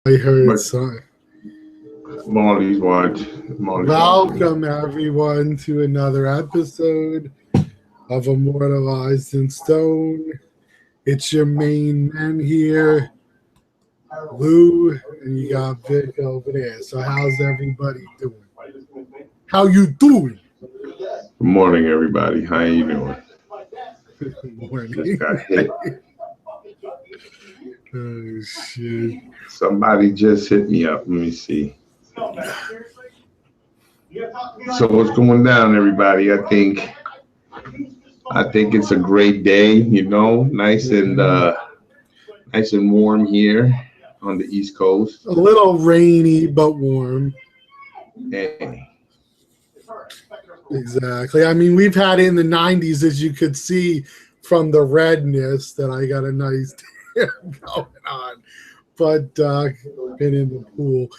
I heard But so. Molly's watch. Molly's watching. Welcome everyone to another episode of Immortalized in Stone. It's your main men here, Lou, and you got Vic over there. So how's everybody doing? How you doing? Good morning, everybody. How you doing? Good Just morning. got hit. Oh shit. Somebody just hit me up. Let me see. So what's going down, everybody? I think it's a great day. Nice and warm here on the East Coast. A little rainy but warm. Hey, Exactly. I mean, we've had it in the 90s, as you could see from the redness that I got a nice tan going on. But been in the pool.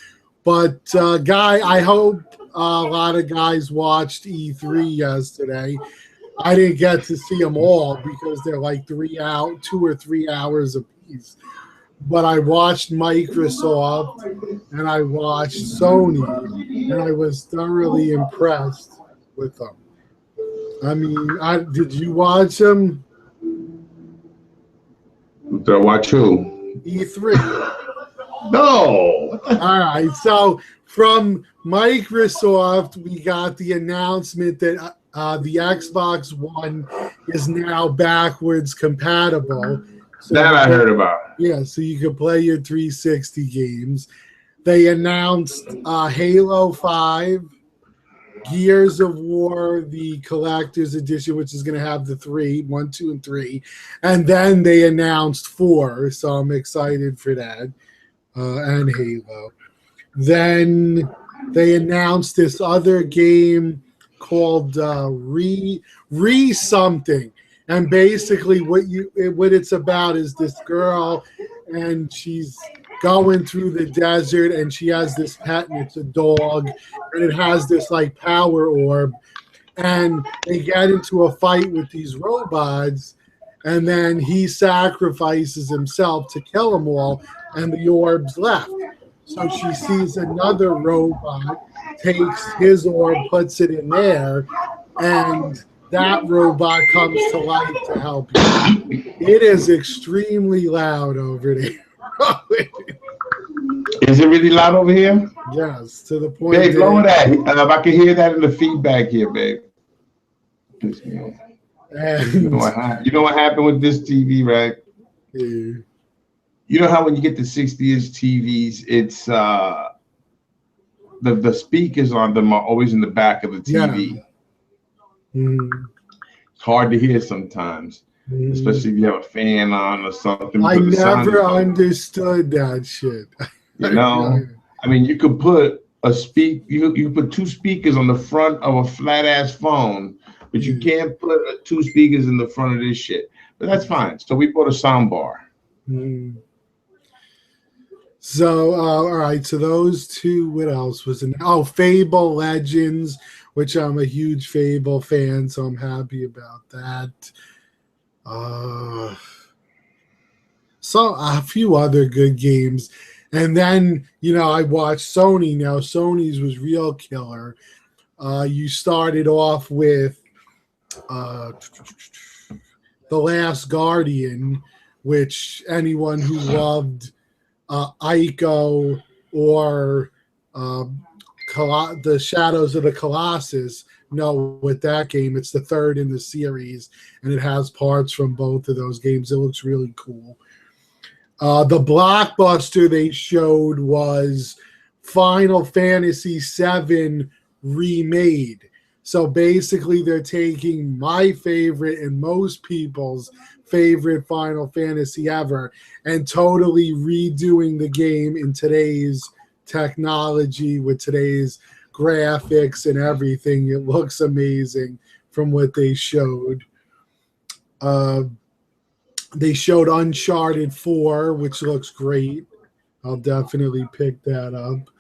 But Guy, I hope a lot of guys watched E3 yesterday. I didn't get to see them all because they're like 2 or 3 hours apiece. But I watched Microsoft and I watched Sony, and I was thoroughly impressed with them. I mean, did you watch them? did I watch who? E3. No. All right. So from Microsoft, we got the announcement that the Xbox One is now backwards compatible. So That I heard about. Yeah, so you can play your 360 games. They announced Halo 5, Gears of War, the Collector's Edition, which is going to have the 1, 2, and 3. And then they announced 4, so I'm excited for that. And Halo. Then they announced this other game called Re Something. And basically what it's about is this girl, and she's going through the desert, and she has this pet, and it's a dog, and it has this like power orb, and they get into a fight with these robots, and then he sacrifices himself to kill them all, and the orb's left. So she sees another robot, takes his orb, puts it in there, and that robot comes to life to help you. It is extremely loud over there. Is it really loud over here? Yes, to the point. Babe, lower that. If I can hear that in the feedback here, babe. You know what happened with this TV, right? Yeah. You know how when you get the 60-inch TVs, it's the speakers on them are always in the back of the TV. Yeah. Mm. It's hard to hear sometimes, especially if you have a fan on or something. I never understood that shit. You know, I mean, you could put you put 2 speakers on the front of a flat ass phone, but you can't put 2 speakers in the front of this shit. But that's fine. So we bought a sound bar. Mm. So, all right. So those 2. What else was in? Oh, Fable Legends, which I'm a huge Fable fan, so I'm happy about that. So a few other good games, and then I watched Sony. Now Sony's was real killer. You started off with The Last Guardian, which anyone who loved Ico or the Shadows of the Colossus know with that game. It's the 3rd in the series, and it has parts from both of those games. It looks really cool. The blockbuster they showed was Final Fantasy VII Remade. So basically they're taking my favorite and most people's favorite Final Fantasy ever and totally redoing the game in today's technology with today's graphics and everything. It looks amazing from what they showed. They showed Uncharted 4, which looks great. I'll definitely pick that up.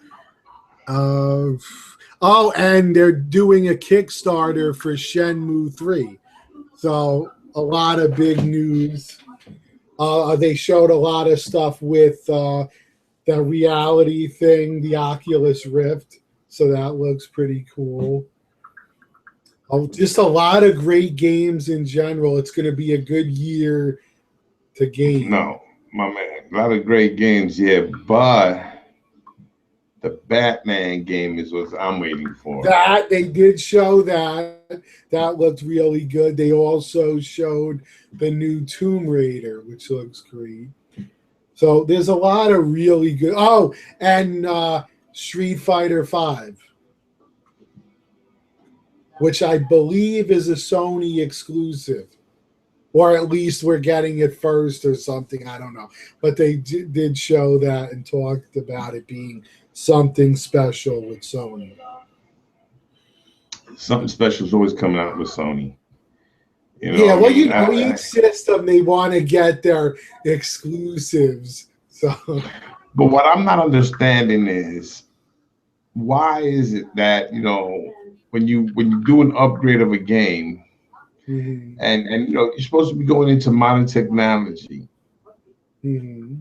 And they're doing a Kickstarter for Shenmue 3. So a lot of big news. They showed a lot of stuff with that reality thing, the Oculus Rift. So that looks pretty cool. Oh, just a lot of great games in general. It's going to be a good year to game. No, my man, a lot of great games, yeah, but the Batman game is what I'm waiting for. That they did show that. That looked really good. They also showed the new Tomb Raider, which looks great. So there's a lot of really good. Oh, and Street Fighter 5, which I believe is a Sony exclusive. Or at least we're getting it first or something. I don't know. But they did show that and talked about it being something special with Sony. Something special is always coming out with Sony. You know, yeah, well, you know, each system they want to get their exclusives. So, but what I'm not understanding is why is it that when you do an upgrade of a game, mm-hmm. and you're supposed to be going into modern technology. Mm-hmm.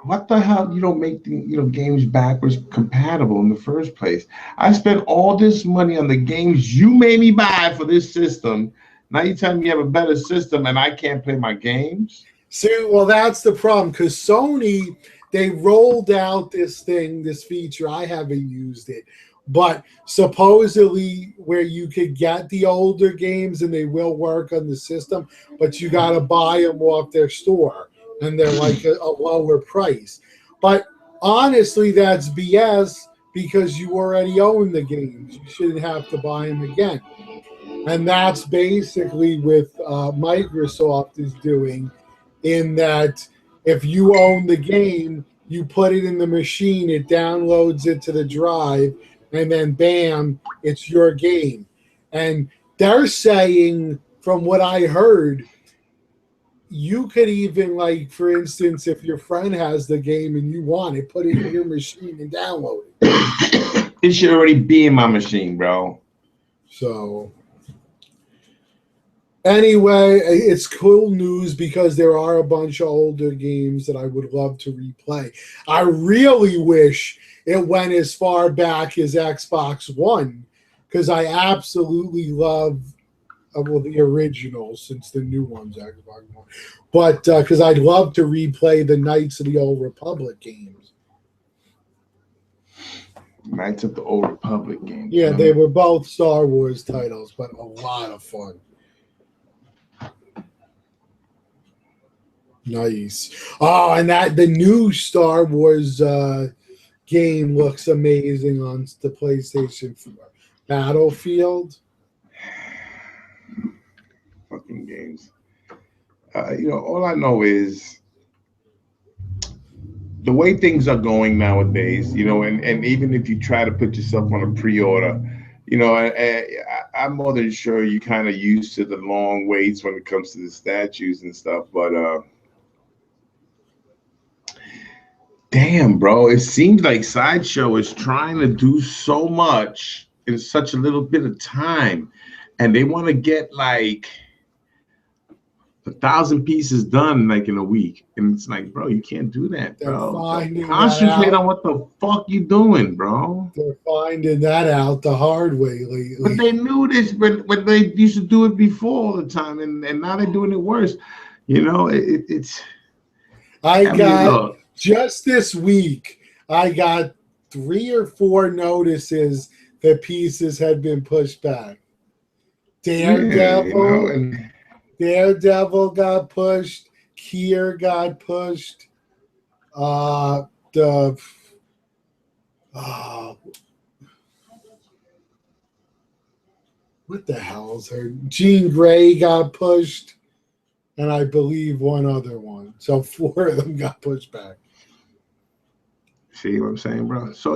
What the hell? You don't make the games backwards compatible in the first place. I spent all this money on the games you made me buy for this system. Now you tell me you have a better system and I can't play my games? See, well, that's the problem because Sony, they rolled out this feature. I haven't used it, but supposedly where you could get the older games and they will work on the system, but you got to buy them off their store and they're like a lower price. But honestly, that's BS because you already own the games. You shouldn't have to buy them again. And that's basically what Microsoft is doing, in that if you own the game, you put it in the machine, it downloads it to the drive, and then bam, it's your game. And they're saying, from what I heard, you could even, like, for instance, if your friend has the game and you want it, put it in your machine and download it. It should already be in my machine, bro. So anyway, it's cool news because there are a bunch of older games that I would love to replay. I really wish it went as far back as Xbox One because I absolutely love the original, since the new one's Xbox One. But because I'd love to replay the Knights of the Old Republic games. Knights of the Old Republic games. Yeah, they were both Star Wars titles, but a lot of fun. Nice. Oh, and the new Star Wars game looks amazing on the PlayStation 4. Battlefield. Fucking games. All I know is the way things are going nowadays, and even if you try to put yourself on a pre-order, I'm more than sure you kind of used to the long waits when it comes to the statues and stuff, but damn, bro, it seems like Sideshow is trying to do so much in such a little bit of time, and they want to get like 1,000 pieces done like in a week, and it's like, bro, you can't do that, bro. Concentrate on what the fuck you doing, bro. They're finding that out the hard way lately. But they knew this when they used to do it before all the time, and now they're doing it worse. It's. Just this week, I got 3 or 4 notices that pieces had been pushed back. Daredevil got pushed. Kier got pushed. What the hell's her? Jean Grey got pushed, and I believe one other one. So 4 of them got pushed back. See what I'm saying, bro? So,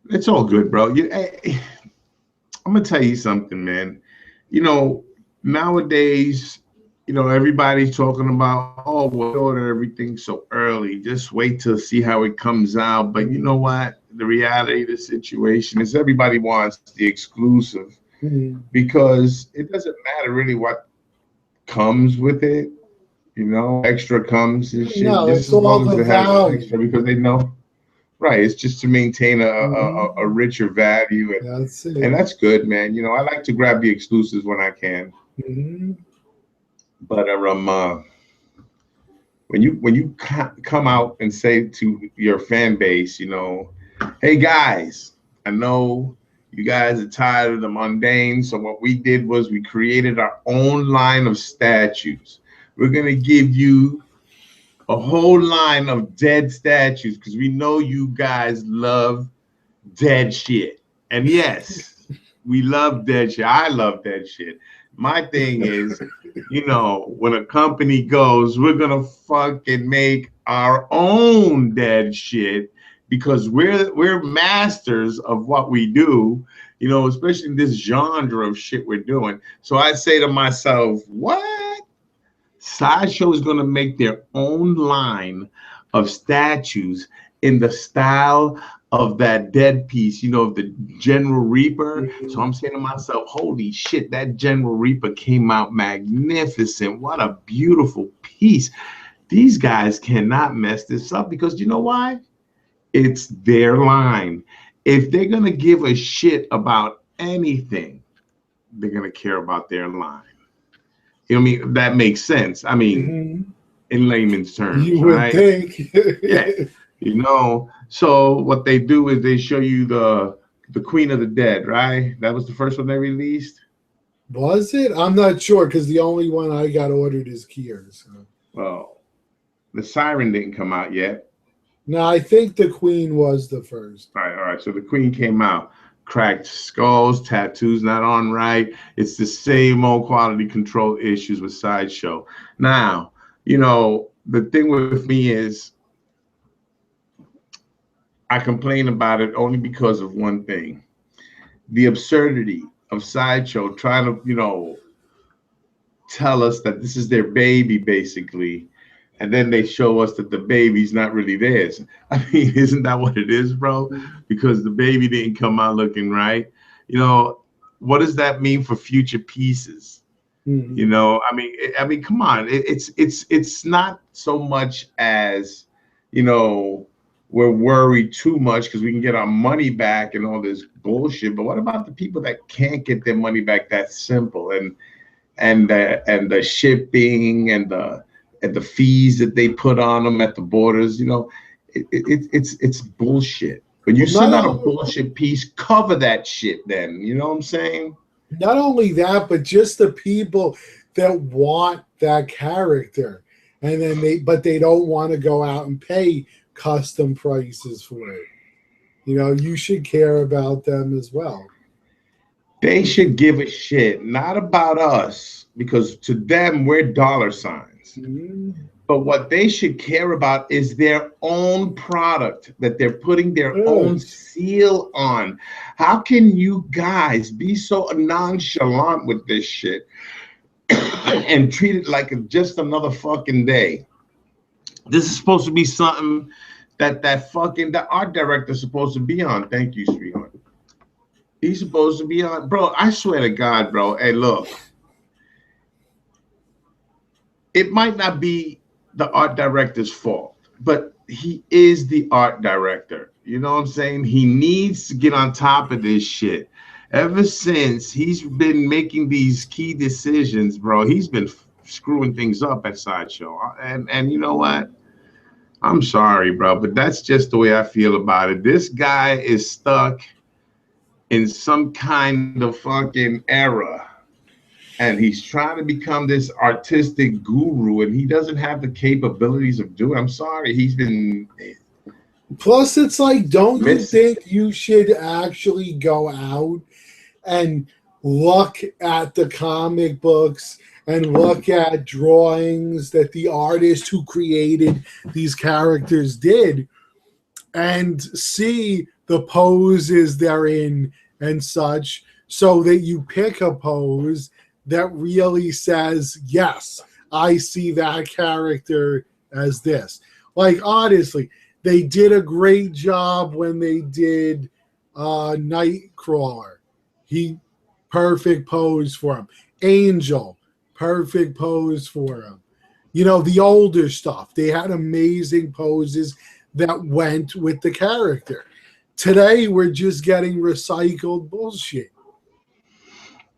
it's all good, bro. I'm going to tell you something, man. Nowadays, everybody's talking about, oh, we'll order everything so early. Just wait to see how it comes out. But you know what? The reality of the situation is everybody wants the exclusive, because it doesn't matter really what comes with it. You know, extra comes and shit. No, Just it's as all long as the it has value. extra, because they know, right? It's just to maintain a Mhm. richer value, That's and it. that's good, man. You know, I like to grab the exclusives when I can, Mhm. but when you come out and say to your fan base, you know, hey guys, I know you guys are tired of the mundane, so what we did was we created our own line of statues. We're gonna give you a whole line of dead statues because we know you guys love dead shit. And yes, we love dead shit. I love dead shit. My thing is, you know, when a company goes, we're gonna fucking make our own dead shit because we're masters of what we do, you know, especially in this genre of shit we're doing. So I say to myself, what? Sideshow is gonna make their own line of statues in the style of that dead piece, you know, of the General Reaper. So I'm saying to myself, holy shit, that General Reaper came out magnificent. What a beautiful piece. These guys cannot mess this up because you know why? It's their line. If they're going to give a shit about anything, they're going to care about their line. You know what I mean? That makes sense. I mean, Mhm. in layman's terms, You would right? think. Yeah. You know, so what they do is they show you the Queen of the Dead, right? That was the first one they released. Was it? I'm not sure because the only one I got ordered is Kier. So. Well, the Siren didn't come out yet. No, I think the Queen was the first. All right. So the Queen came out. Cracked skulls, tattoos not on right. It's the same old quality control issues with Sideshow. Now, you know, the thing with me is I complain about it only because of one thing: the absurdity of Sideshow trying to, you know, tell us that this is their baby, basically, and then they show us that the baby's not really theirs. I mean, isn't that what it is, bro? Because the baby didn't come out looking right. You know, what does that mean for future pieces? You Mm-hmm. know, I mean, come on. It's not so much as, you know, we're worried too much because we can get our money back and all this bullshit. But what about the people that can't get their money back that simple? And the shipping and the fees that they put on them at the borders, you know, it's bullshit. When you Well, send out a bullshit piece, cover that shit. Then you know what I'm saying? not only that, but just the people that want that character, and then they don't want to go out and pay custom prices for it. You know, you should care about them as well. They should give a shit, not about us, because to them we're dollar signs. Mm-hmm. But what they should care about is their own product that they're putting their own Yes. seal on. How can you guys be so nonchalant with this shit and treat it like just another fucking day? This is supposed to be something that fucking the art director is supposed to be on. Thank you, sweetheart. He's supposed to be on, bro. I swear to God, bro. Hey, look, it might not be the art director's fault, but he is the art director. You know what I'm saying? He needs to get on top of this shit. Ever since he's been making these key decisions, bro, he's been screwing things up at Sideshow. And you know what? I'm sorry, bro, but that's just the way I feel about it. This guy is stuck in some kind of fucking era, and he's trying to become this artistic guru, and he doesn't have the capabilities of doing. I'm sorry, he's been Plus, it's like, don't you missing. think you should actually go out and look at the comic books and look at drawings that the artist who created these characters did and see the poses they're in and such so that you pick a pose that really says, yes, I see that character as this. Like, honestly, they did a great job when they did Nightcrawler. He perfect pose for him. Angel, perfect pose for him. you know, the older stuff. They had amazing poses that went with the character. Today, we're just getting recycled bullshit.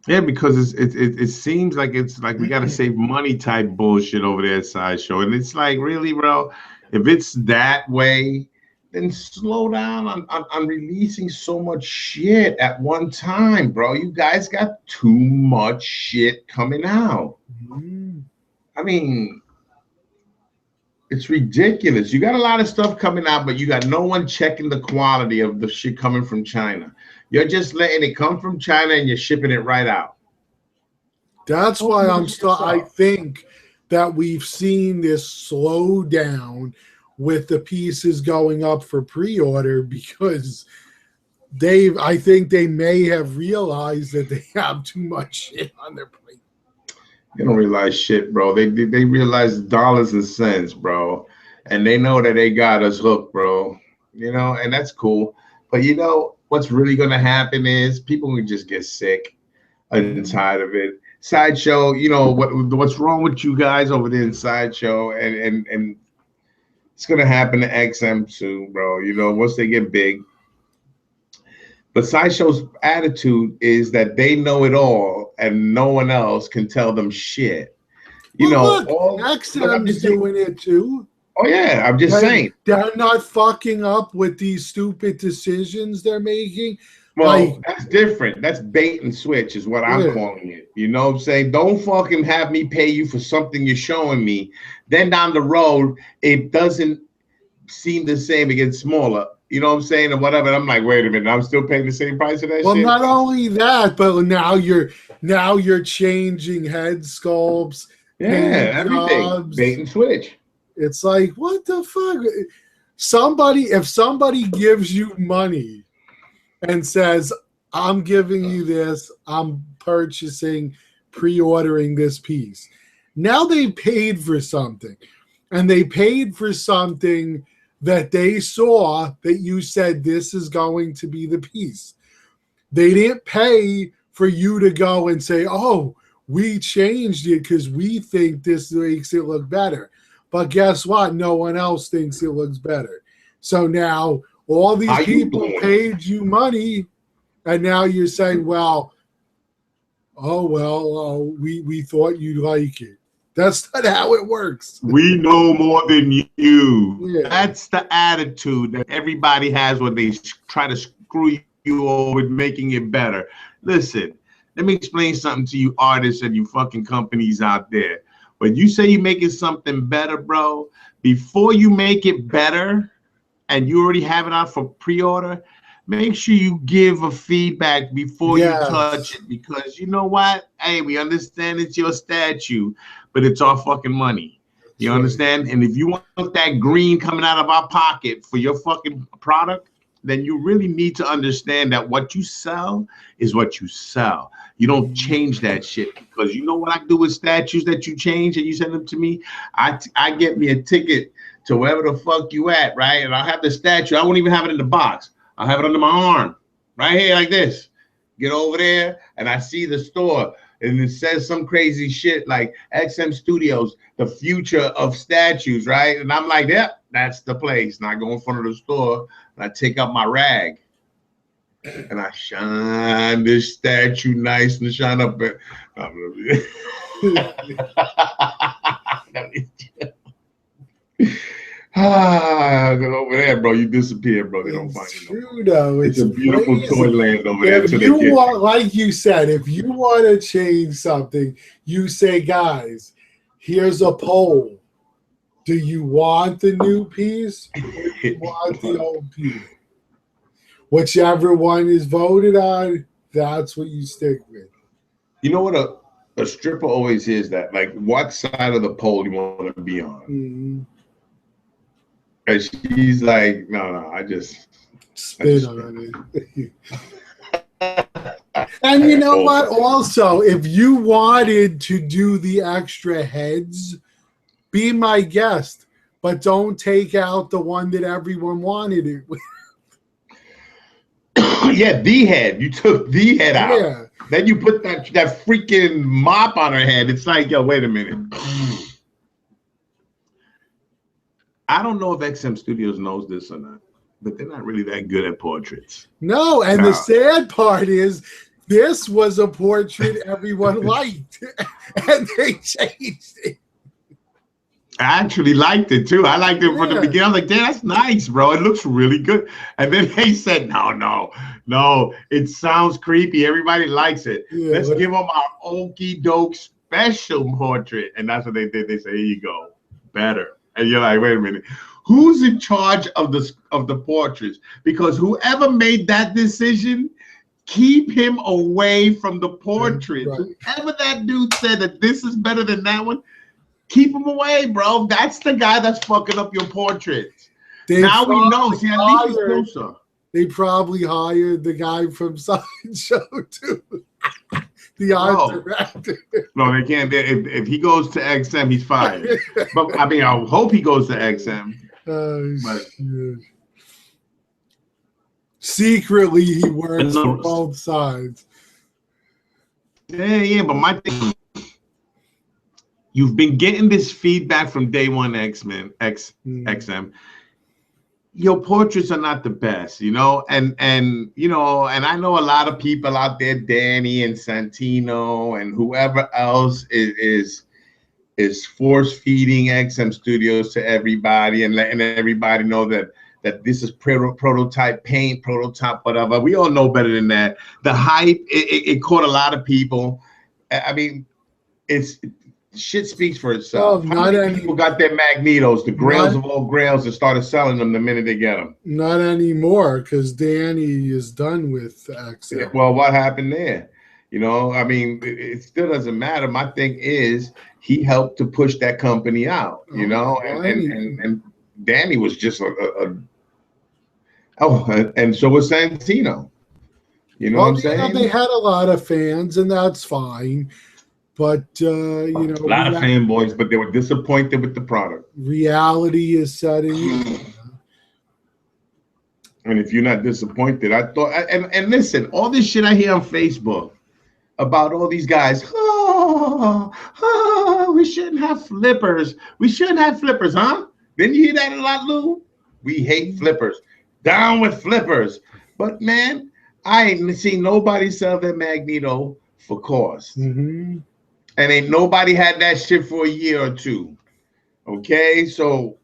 Yeah, because it seems like it's like we got to save money type bullshit over there at Sideshow, and it's like, really, bro, if it's that way, then slow down on releasing so much shit at one time, bro. You guys got too much shit coming out. I mean, it's ridiculous. You got a lot of stuff coming out, but you got no one checking the quality of the shit coming from China. You're just letting it come from China and you're shipping it right out. That's why I think that we've seen this slow down with the pieces going up for pre-order, because I think they may have realized that they have too much shit on their plate. They don't realize shit, bro. They realize dollars and cents, bro. And they know that they got us hooked, bro. You know, and that's cool. But you know, what's really going to happen is people will just get sick and tired of it. Sideshow, you know, what's wrong with you guys over there in Sideshow, and it's going to happen to XM soon, bro. You know, once they get big. But Sideshow's attitude is that they know it all and no one else can tell them shit. You know, look, XM's doing it too. Oh yeah, I'm just saying. They're not fucking up with these stupid decisions they're making. Well, that's different. That's bait and switch is what I'm calling it. You know what I'm saying? Don't fucking have me pay you for something you're showing me. Then down the road, it doesn't seem the same. It gets smaller. You know what I'm saying? Or whatever. And I'm like, wait a minute, I'm still paying the same price for that shit? Well, not only that, but now you're changing head sculpts. Yeah, everything. Jobs. Bait and switch. It's like, what the fuck? If somebody gives you money and says, I'm giving you this, I'm purchasing, pre-ordering this piece. Now they paid for something. And they paid for something that they saw that you said this is going to be the piece. They didn't pay for you to go and say, oh, we changed it because we think this makes it look better. But guess what? No one else thinks it looks better. So now all these people paid you money, and now you're saying, well, we thought you'd like it. That's not how it works. We know more than you. Yeah. That's the attitude that everybody has when they try to screw you over with making it better. Listen, let me explain something to you artists and you fucking companies out there. When you say you're making something better, bro, before you make it better and you already have it out for pre-order, make sure you give a feedback before you touch it, because you know what? Hey, we understand it's your statue, but it's our fucking money. You understand? And if you want that green coming out of our pocket for your fucking product, then you really need to understand that what you sell is what you sell. You don't change that shit, because you know what I do with statues that you change and you send them to me? I get me a ticket to wherever the fuck you at, right? And I'll have the statue. I won't even have it in the box. I'll have it under my arm, right here like this. Get over there, and I see the store, and it says some crazy shit like XM Studios, the future of statues, right? And I'm like, yep, that's the place. And I go in front of the store, and I take out my rag, and I shine this statue nice and shine up. Over there, bro, you disappear, bro. They don't find you. True, though. It's a beautiful crazy. Toy land over there. If you want, like you said, if you want to change something, you say, guys, here's a poll. Do you want the new piece or do you want the old piece? Whichever one is voted on, that's what you stick with. You know what a stripper always is that, like, what side of the poll you want to be on? Mm-hmm. And she's like, no, I just spit on it. And you know what? Also, if you wanted to do the extra heads, be my guest, but don't take out the one that everyone wanted it with. Yeah, the head. You took the head out. Yeah. Then you put that freaking mop on her head. It's like, yo, wait a minute. I don't know if XM Studios knows this or not, but they're not really that good at portraits. No, and the sad part is this was a portrait everyone liked, and they changed it. I actually liked it too. I liked it from the beginning. I was like, damn, that's nice, bro. It looks really good. And then they said, no, it sounds creepy. Everybody likes it. Yeah, let's give them our okie doke special portrait. And that's what they did. They said, here you go. Better. And you're like, wait a minute. Who's in charge of the portraits? Because whoever made that decision, keep him away from the portraits. Right. Whoever that dude said that this is better than that one, keep him away, bro. That's the guy that's fucking up your portraits. Now we know. See, at least it's closer. They probably hired the guy from Sideshow too. The art director. No, they can't. If he goes to XM, he's fired. But I mean, I hope he goes to XM. Shit. Secretly, he works for both sides. Yeah, but my thing, you've been getting this feedback from day one, XM. Your portraits are not the best, you know, and you know, and I know a lot of people out there, Danny and Santino and whoever else is force feeding XM Studios to everybody and letting everybody know that this is prototype paint, prototype whatever. We all know better than that. The hype, it caught a lot of people. I mean, shit speaks for itself. How many people got their Magnetos, the grails of all grails, and started selling them the minute they get them? Not anymore, because Danny is done with XM. Yeah, well, what happened there? You know, I mean, it still doesn't matter. My thing is, he helped to push that company out. You know, and Danny was just and so was Santino. You know what I'm saying? They had a lot of fans, and that's fine. But you know, a lot of fanboys, but they were disappointed with the product. Reality is setting in. And if you're not disappointed, I thought, and listen, all this shit I hear on Facebook about all these guys, we shouldn't have flippers. We shouldn't have flippers, huh? Didn't you hear that a lot, Lou? We hate flippers. Down with flippers. But man, I ain't seen nobody sell their Magneto for cost. And ain't nobody had that shit for a year or two. Okay, so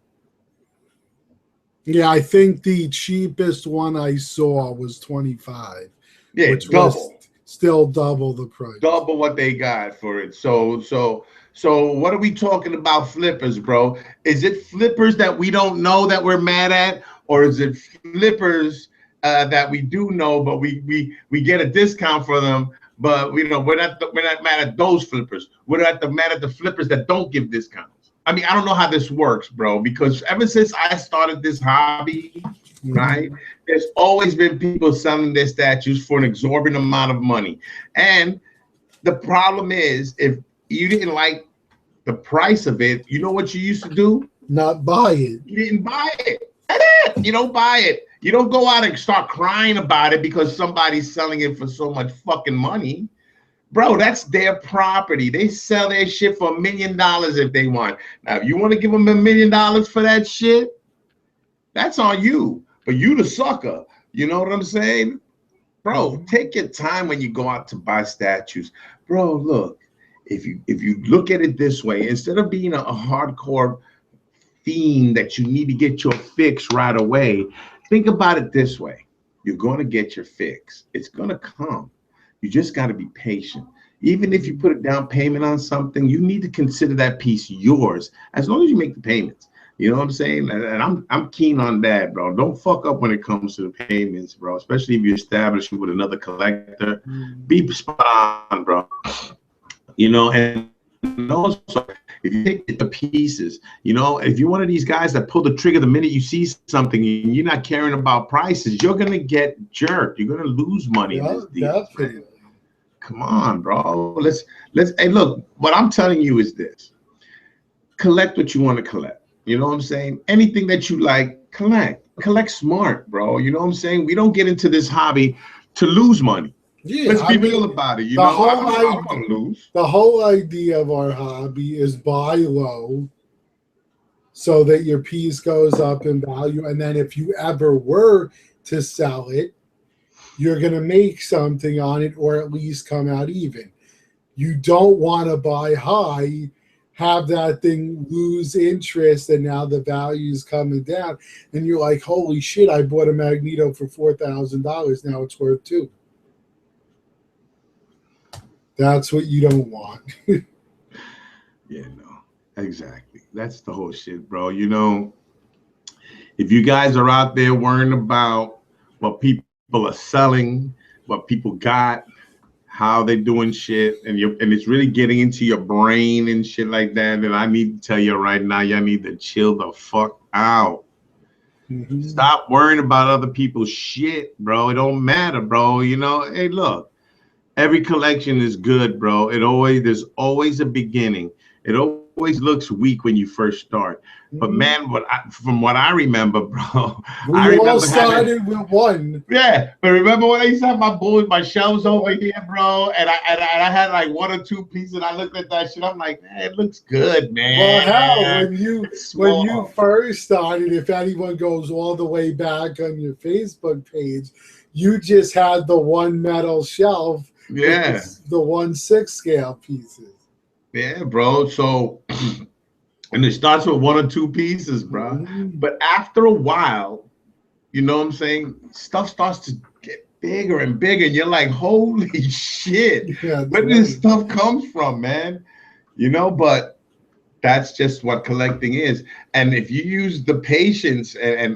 yeah, I think the cheapest one I saw was $25. Yeah, which double. Was still double the price. Double what they got for it. So what are we talking about flippers, bro? Is it flippers that we don't know that we're mad at, or is it flippers that we do know, but we get a discount for them? But we're not mad at those flippers. We're mad at the flippers that don't give discounts. I mean, I don't know how this works, bro, because ever since I started this hobby, right, there's always been people selling their statues for an exorbitant amount of money. And the problem is, if you didn't like the price of it, you know what you used to do? Not buy it. You didn't buy it. That's it. You don't buy it. You don't go out and start crying about it because somebody's selling it for so much fucking money. Bro, that's their property. They sell their shit for $1 million if they want. Now, if you want to give them $1 million for that shit, that's on you. But you the sucker. You know what I'm saying? Bro, take your time when you go out to buy statues. Bro, look, if you look at it this way, instead of being a hardcore fiend that you need to get your fix right away, think about it this way. You're going to get your fix. It's going to come. You just got to be patient. Even if you put a down payment on something, you need to consider that piece yours as long as you make the payments. You know what I'm saying? And I'm keen on that, bro. Don't fuck up when it comes to the payments, bro, especially if you establish it with another collector. Be spot on, bro. You know, and also, if you take the pieces, you know, if you're one of these guys that pull the trigger the minute you see something and you're not caring about prices, you're going to get jerked. You're going to lose money in this deal. Come on, bro. Let's hey, look, what I'm telling you is this. Collect what you want to collect. You know what I'm saying? Anything that you like, collect. Collect smart, bro. You know what I'm saying? We don't get into this hobby to lose money. Yeah, let's be real about it. You know, I don't want to lose. The whole idea of our hobby is buy low, so that your piece goes up in value. And then if you ever were to sell it, you're going to make something on it, or at least come out even. You don't want to buy high, have that thing lose interest, and now the value is coming down, and you're like, holy shit, I bought a Magneto for $4,000, now it's worth $2,000. That's what you don't want. Yeah, no, exactly. That's the whole shit, bro. You know, if you guys are out there worrying about what people are selling, what people got, how they doing shit, and it's really getting into your brain and shit like that, then I need to tell you right now, y'all need to chill the fuck out. Stop worrying about other people's shit, bro. It don't matter, bro. You know, hey, look, every collection is good, bro. There's always a beginning. It always looks weak when you first start. But man, from what I remember, bro, we all started with one. Yeah, but remember when I used to have my shelves over here, bro, and I had like 1 or 2 pieces, and I looked at that shit, I'm like, man, it looks good, man. Well, hell, when you first started, if anyone goes all the way back on your Facebook page, you just had the one metal shelf. Yeah, the 1/6 scale pieces. Yeah, bro. So, and it starts with 1 or 2 pieces, bro. But after a while, you know what I'm saying? Stuff starts to get bigger and bigger, and you're like, holy shit, where did this stuff comes from, man? You know, but that's just what collecting is. And if you use the patience and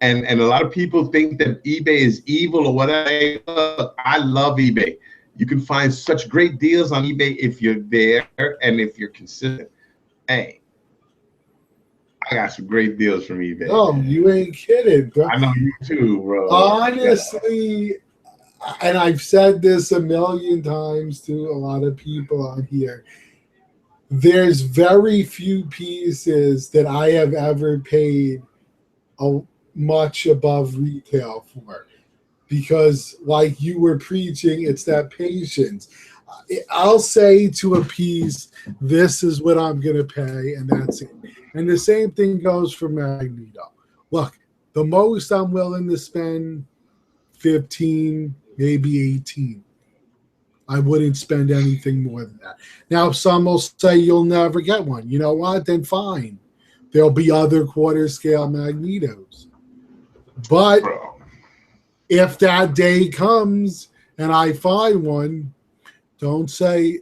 a lot of people think that eBay is evil or whatever. Look, I love eBay. You can find such great deals on eBay if you're there and if you're consistent. Hey, I got some great deals from eBay. Oh, man. You ain't kidding, bro. I know you too, bro. Honestly, and I've said this a million times to a lot of people on here, there's very few pieces that I have ever paid much above retail for, because like you were preaching, it's that patience. I'll say to a piece, this is what I'm going to pay, and that's it. And the same thing goes for Magneto. Look, the most I'm willing to spend 15, maybe 18. I wouldn't spend anything more than that. Now, some will say you'll never get one. You know what? Then fine. There'll be other quarter scale Magnetos. But if that day comes and I find one, don't say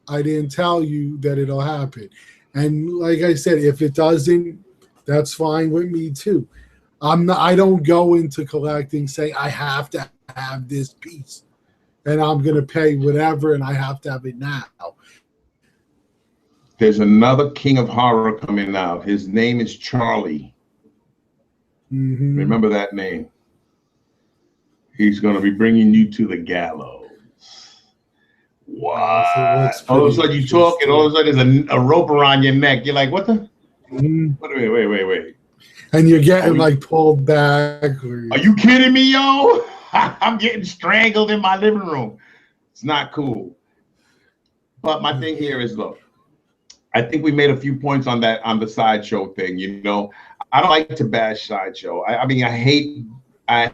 I didn't tell you that it'll happen. And like I said, if it doesn't, that's fine with me too. I don't go into collecting saying I have to have this piece and I'm going to pay whatever and I have to have it now. There's another king of horror coming out. His name is Charlie. Remember that name. He's going to be bringing you to the gallows. What? All of a sudden you talk, and all of a sudden there's a rope around your neck. You're like, what the? Wait. And you're getting like pulled back. Are you kidding me, yo? I'm getting strangled in my living room. It's not cool. But my thing here is, look, I think we made a few points on that, on the Sideshow thing. You know, I don't like to bash Sideshow. I mean, I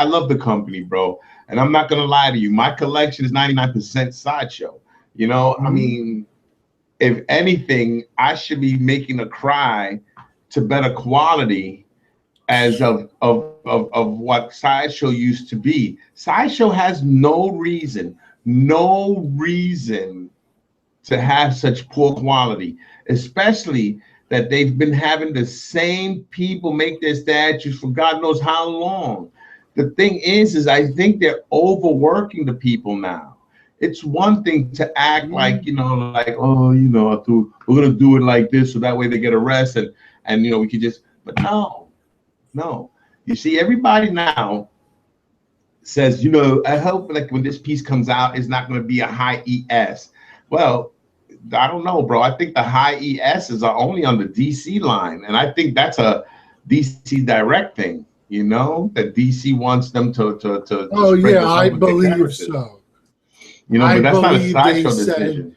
love the company, bro. And I'm not gonna lie to you, my collection is 99% Sideshow. You know, I mean, if anything, I should be making a cry to better quality as of what Sideshow used to be. Sideshow has no reason to have such poor quality, especially that they've been having the same people make their statues for God knows how long. The thing is I think they're overworking the people now. It's one thing to act like, you know, like, oh, you know, we're gonna do it like this so that way they get arrested and you know we could just, but no. You see, everybody now says, you know, I hope like when this piece comes out, it's not gonna be a high ES. Well, I don't know, bro. I think the high ESs are only on the DC line, and I think that's a DC Direct thing. You know, that DC wants them to oh yeah, I believe so. You know, but that's not a Sideshow decision.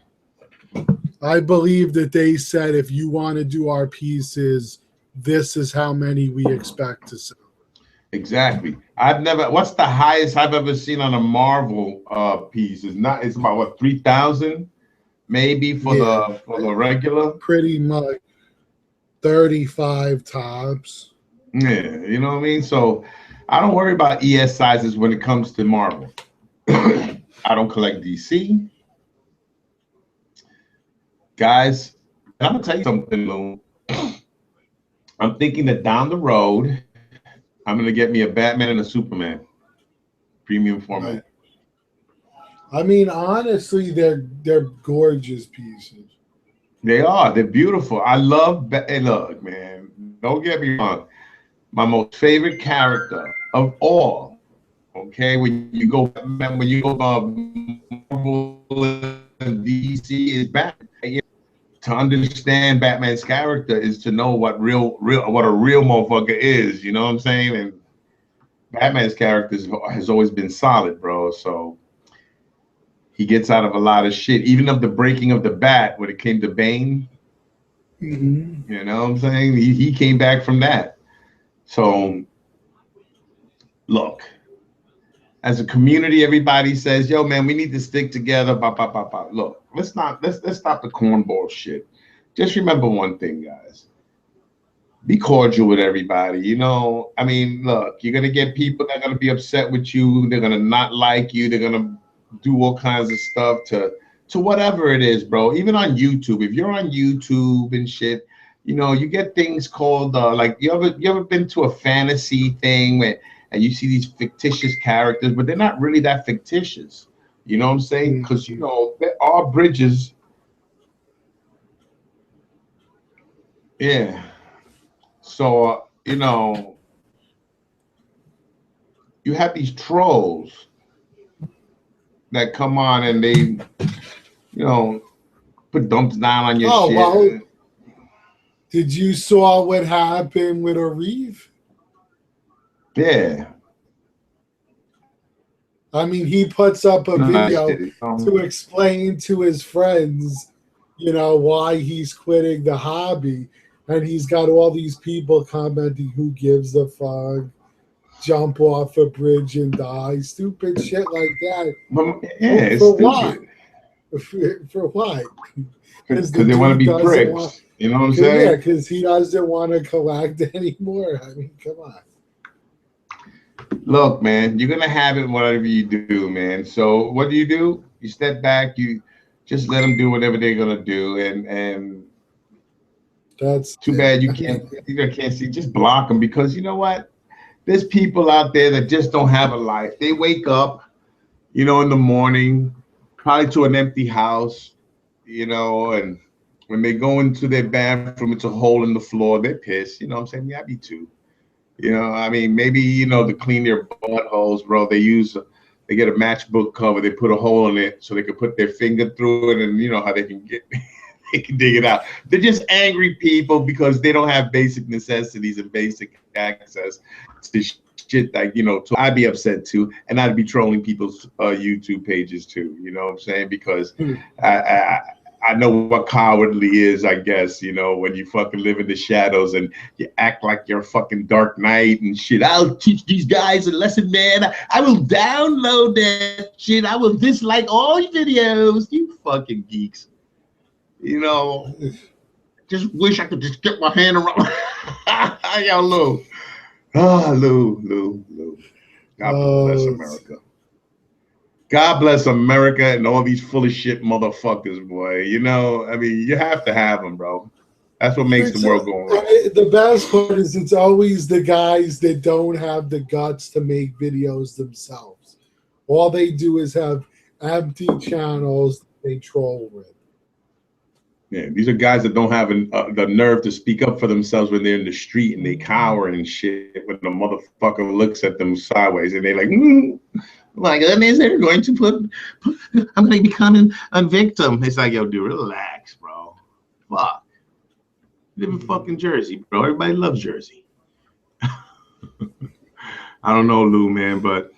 I believe that they said if you want to do our pieces, this is how many we expect to sell. Exactly. I've never. What's the highest I've ever seen on a Marvel piece? Is not. It's about what, 3,000 maybe for the regular. Pretty much 35 tops. Yeah, you know what I mean. So I don't worry about ES sizes when it comes to Marvel. I don't collect DC, guys. I'm gonna tell you something, Lou. I'm thinking that down the road, I'm gonna get me a Batman and a Superman premium format. I mean, honestly, they're gorgeous pieces. They are. They're beautiful. I love. Hey, look, man. Don't get me wrong. My most favorite character of all. Okay, when you go Marvel and DC is Batman. To understand Batman's character is to know what a real motherfucker is. You know what I'm saying? And Batman's character has always been solid, bro. So he gets out of a lot of shit, even of the breaking of the bat when it came to Bane. Mm-hmm. You know what I'm saying? He came back from that. So look, as a community, everybody says, "Yo, man, we need to stick together." Look, let's stop the cornball shit. Just remember one thing, guys. Be cordial with everybody. You know, I mean, look, you're gonna get people that are gonna be upset with you. They're gonna not like you. They're gonna do all kinds of stuff to whatever it is, bro. Even on YouTube, if you're on YouTube and shit, you know, you get things called like you ever been to a fantasy thing where and you see these fictitious characters, but they're not really that fictitious. You know what I'm saying? Because you know there are bridges. Yeah. So you know, you have these trolls that come on and they, you know, put dumps down on your shit. Well, did you saw what happened with Arif? Yeah. I mean, he puts up a video to explain to his friends, you know, why he's quitting the hobby. And he's got all these people commenting, who gives a fuck, jump off a bridge and die, stupid shit like that. Yeah, for what? For what? Because they want to be pricks. You know what I'm saying? Yeah, because he doesn't want to collect anymore. I mean, come on. Look, man, you're gonna have it whatever you do, man. So what do? You step back, you just let them do whatever they're gonna do, and that's too bad you can't see. Just block them, because you know what? There's people out there that just don't have a life. They wake up, you know, in the morning, probably to an empty house, you know, and when they go into their bathroom, it's a hole in the floor. They're pissed. You know what I'm saying? Yeah, I be too. You know, I mean, maybe, you know, to clean their buttholes, bro, they get a matchbook cover, they put a hole in it so they can put their finger through it, and you know how they can they can dig it out. They're just angry people because they don't have basic necessities and basic access to shit like, you know, I'd be upset too, and I'd be trolling people's YouTube pages too, you know what I'm saying? Because I know what cowardly is, I guess, you know, when you fucking live in the shadows and you act like you're a fucking Dark Knight and shit. I'll teach these guys a lesson, man. I will download that shit. I will dislike all your videos. You fucking geeks. You know, just wish I could just get my hand around. Yo, Lou. Ah, Lou. God bless America. God bless America and all these full of shit motherfuckers, boy. You know, I mean, you have to have them, bro. That's what makes the world go around. The best part is it's always the guys that don't have the guts to make videos themselves. All they do is have empty channels they troll with. Yeah, these are guys that don't have the nerve to speak up for themselves when they're in the street and they cower and shit when the motherfucker looks at them sideways and they're like, my goodness, they're going to I'm going to be becoming a victim. It's like, yo, dude, relax, bro. Fuck. You live in fucking Jersey, bro. Everybody loves Jersey. I don't know, Lou, man, but,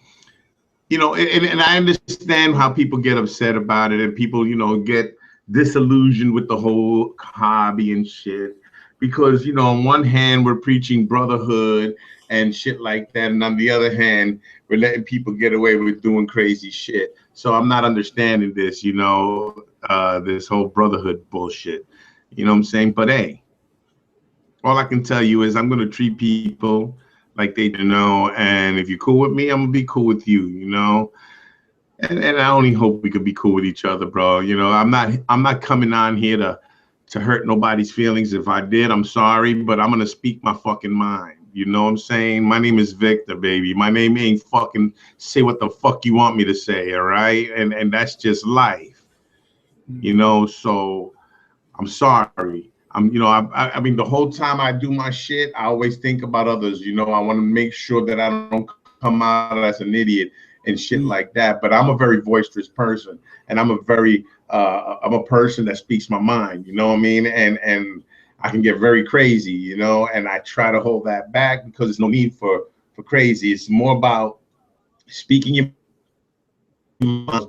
you know, and I understand how people get upset about it and people, you know, get disillusioned with the whole hobby and shit. Because, you know, on one hand, we're preaching brotherhood and shit like that. And on the other hand, we're letting people get away with doing crazy shit. So I'm not understanding this, you know, this whole brotherhood bullshit. You know what I'm saying? But hey, all I can tell you is I'm going to treat people like they know. And if you're cool with me, I'm going to be cool with you, you know? And I only hope we could be cool with each other, bro. You know, I'm not coming on here to hurt nobody's feelings. If I did, I'm sorry, but I'm gonna speak my fucking mind. You know what I'm saying? My name is Victor, baby. My name ain't fucking say what the fuck you want me to say, all right? And that's just life. You know, so I'm sorry. You know, I mean, the whole time I do my shit, I always think about others. You know, I want to make sure that I don't come out as an idiot and shit like that. But I'm a very boisterous person, and I'm a person that speaks my mind. You know what I mean? And I can get very crazy. You know, and I try to hold that back because there's no need for crazy. It's more about speaking your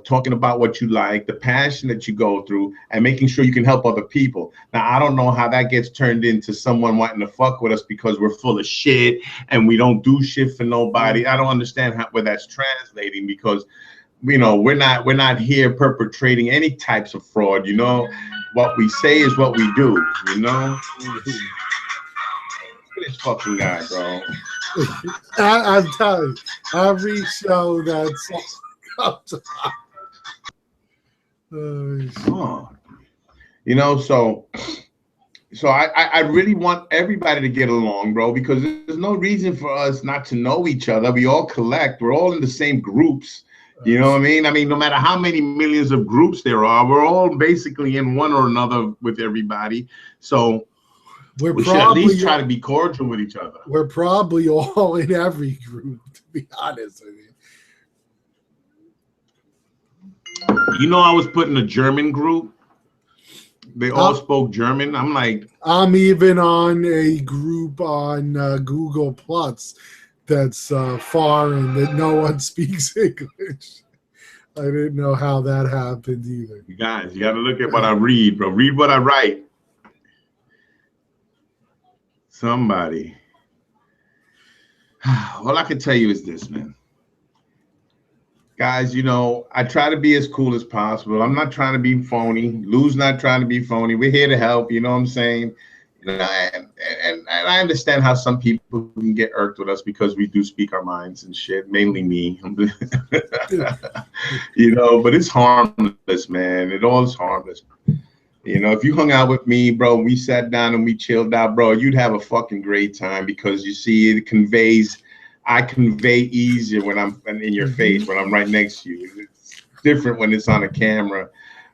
talking about what you like, the passion that you go through, and making sure you can help other people. Now, I don't know how that gets turned into someone wanting to fuck with us because we're full of shit and we don't do shit for nobody. I don't understand where that's translating, because, you know, we're not here perpetrating any types of fraud. You know, what we say is what we do. You know, look at this fucking guy, bro. I'm telling you, every show that's you know, so I really want everybody to get along, bro, because there's no reason for us not to know each other. We all collect. We're all in the same groups. You know what I mean? I mean, no matter how many millions of groups there are, we're all basically in one or another with everybody. So we should at least try to be cordial with each other. We're probably all in every group, to be honest with you. You know, I was put in a German group. They all spoke German. I'm like, I'm even on a group on Google Plus that's foreign, that no one speaks English. I didn't know how that happened either. You guys, you got to look at what I read, bro. Read what I write. Somebody. All I can tell you is this, man. Guys, you know, I try to be as cool as possible. I'm not trying to be phony. Lou's not trying to be phony. We're here to help. You know what I'm saying? You know, and I understand how some people can get irked with us because we do speak our minds and shit. Mainly me. You know, but it's harmless, man. It all is harmless. You know, if you hung out with me, bro, we sat down and we chilled out, bro, you'd have a fucking great time, because you see, it conveys. I convey easier when I'm in your face, when I'm right next to you. It's different when it's on a camera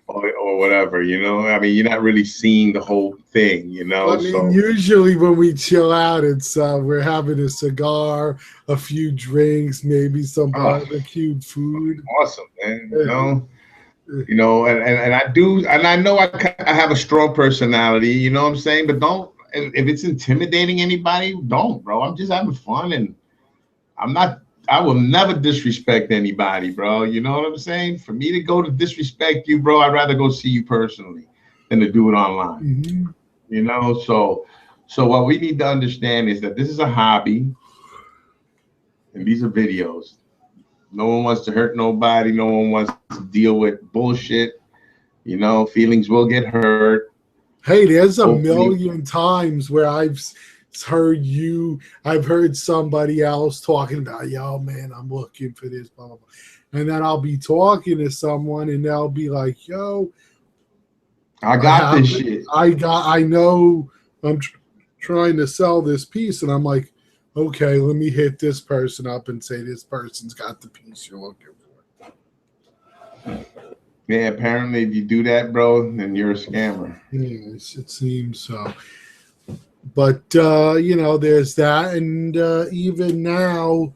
or whatever, you know. I mean, you're not really seeing the whole thing, you know. I mean, usually when we chill out, it's we're having a cigar, a few drinks, maybe some barbecued food. Awesome, man. You know, and I do, and I know I have a strong personality, you know what I'm saying? But don't, if it's intimidating anybody, don't, bro. I'm just having fun, and I will never disrespect anybody, bro. You know what I'm saying? For me to go to disrespect you, bro, I'd rather go see you personally than to do it online. Mm-hmm. You know, so what we need to understand is that this is a hobby, and these are videos. No one wants to hurt nobody. No one wants to deal with bullshit. You know, feelings will get hurt. Hey, there's a million times where I've heard somebody else talking about, yo, man, I'm looking for this, blah, blah, blah. And then I'll be talking to someone and they'll be like, yo, I got this shit. I know I'm trying to sell this piece. And I'm like, okay, let me hit this person up and say this person's got the piece you're looking for. Yeah, apparently if you do that, bro, then you're a scammer. Yes, it seems so. But, you know, there's that. And even now,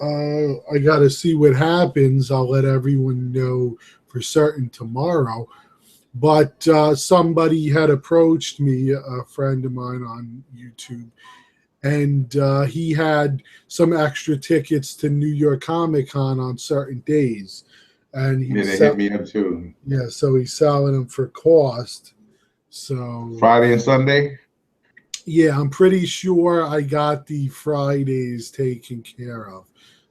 I got to see what happens. I'll let everyone know for certain tomorrow. But somebody had approached me, a friend of mine on YouTube, and he had some extra tickets to New York Comic Con on certain days. and yeah, they hit me up too. Yeah, so he's selling them for cost. So Friday and Sunday. Yeah, I'm pretty sure I got the Fridays taken care of.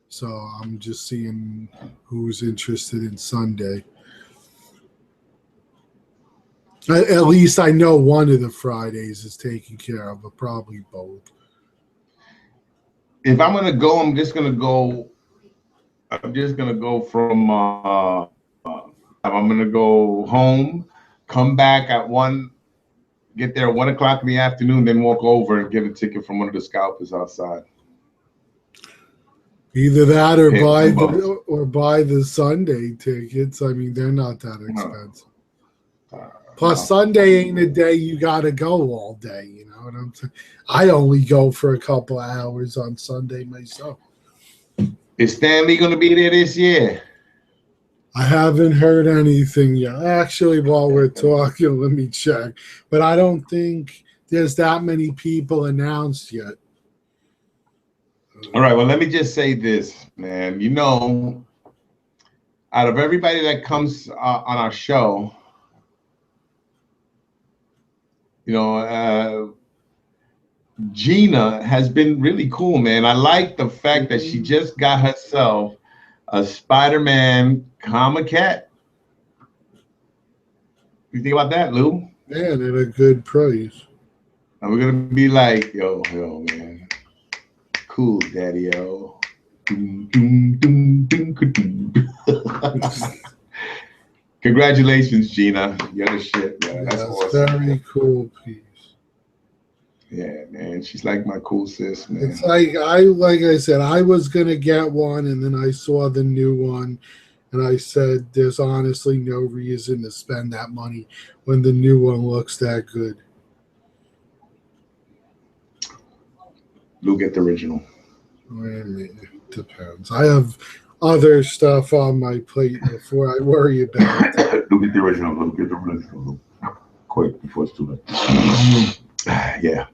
So I'm just seeing who's interested in Sunday. At least I know one of the Fridays is taken care of, but probably both. If I'm gonna go, I'm just gonna go from I'm gonna go home, come back at 1, get there at 1 o'clock in the afternoon, then walk over and get a ticket from one of the scalpers outside. Either that or buy the Sunday tickets. I mean, they're not that expensive. Plus, Sunday ain't a day you gotta go all day. You know what I'm saying? I only go for a couple of hours on Sunday myself. Is Stanley gonna be there this year? I haven't heard anything yet. Actually, while we're talking, let me check. But I don't think there's that many people announced yet. All right, well, let me just say this, man. You know, out of everybody that comes on our show, you know, Gina has been really cool, man. I like the fact that she just got herself a Spider-Man comic cat. You think about that, Lou? Man, at a good price. And we're gonna be like, yo, man, cool, daddy-o. Congratulations, Gina. You're the shit, man. That's awesome. Very cool piece. Yeah, man. She's like my cool sis, man. It's like I said, I was gonna get one, and then I saw the new one, and I said, "There's honestly no reason to spend that money when the new one looks that good." Lou, get the original. It depends. I have other stuff on my plate before I worry about it. Lou, get the original. Lou, get the original. Quick, before it's too late. Yeah.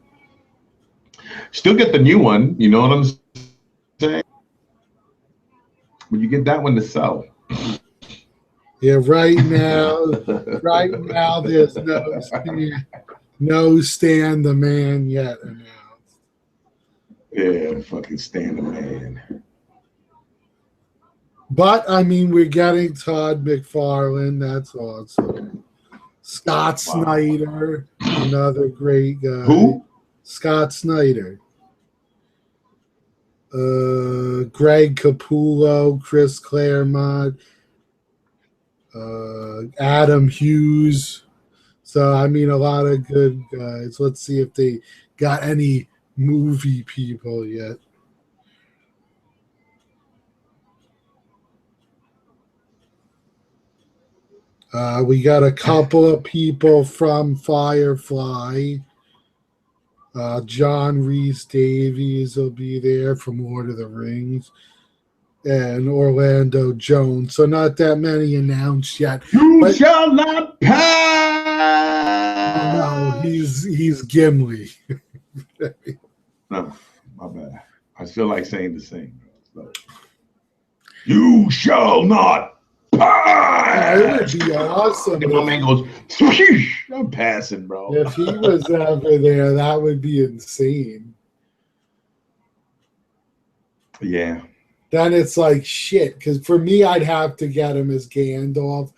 Still get the new one. You know what I'm saying? But you get that one to sell. Yeah, right now, there's no Stan the Man yet announced. Yeah, fucking Stan the Man. But I mean, we're getting Todd McFarlane. That's awesome. Scott Snyder, another great guy. Who? Scott Snyder. Greg Capullo, Chris Claremont, Adam Hughes. So I mean, a lot of good guys. Let's see if they got any movie people yet. We got a couple of people from Firefly. John Rhys Davies will be there from Lord of the Rings, and Orlando Jones. So not that many announced yet. You shall not pass. No, he's Gimli. No, my bad. I feel like saying the same. You shall not pass. It would be awesome. And my man goes, I'm passing, bro. If he was ever there, that would be insane. Yeah. Then it's like shit. Because for me, I'd have to get him as Gandalf,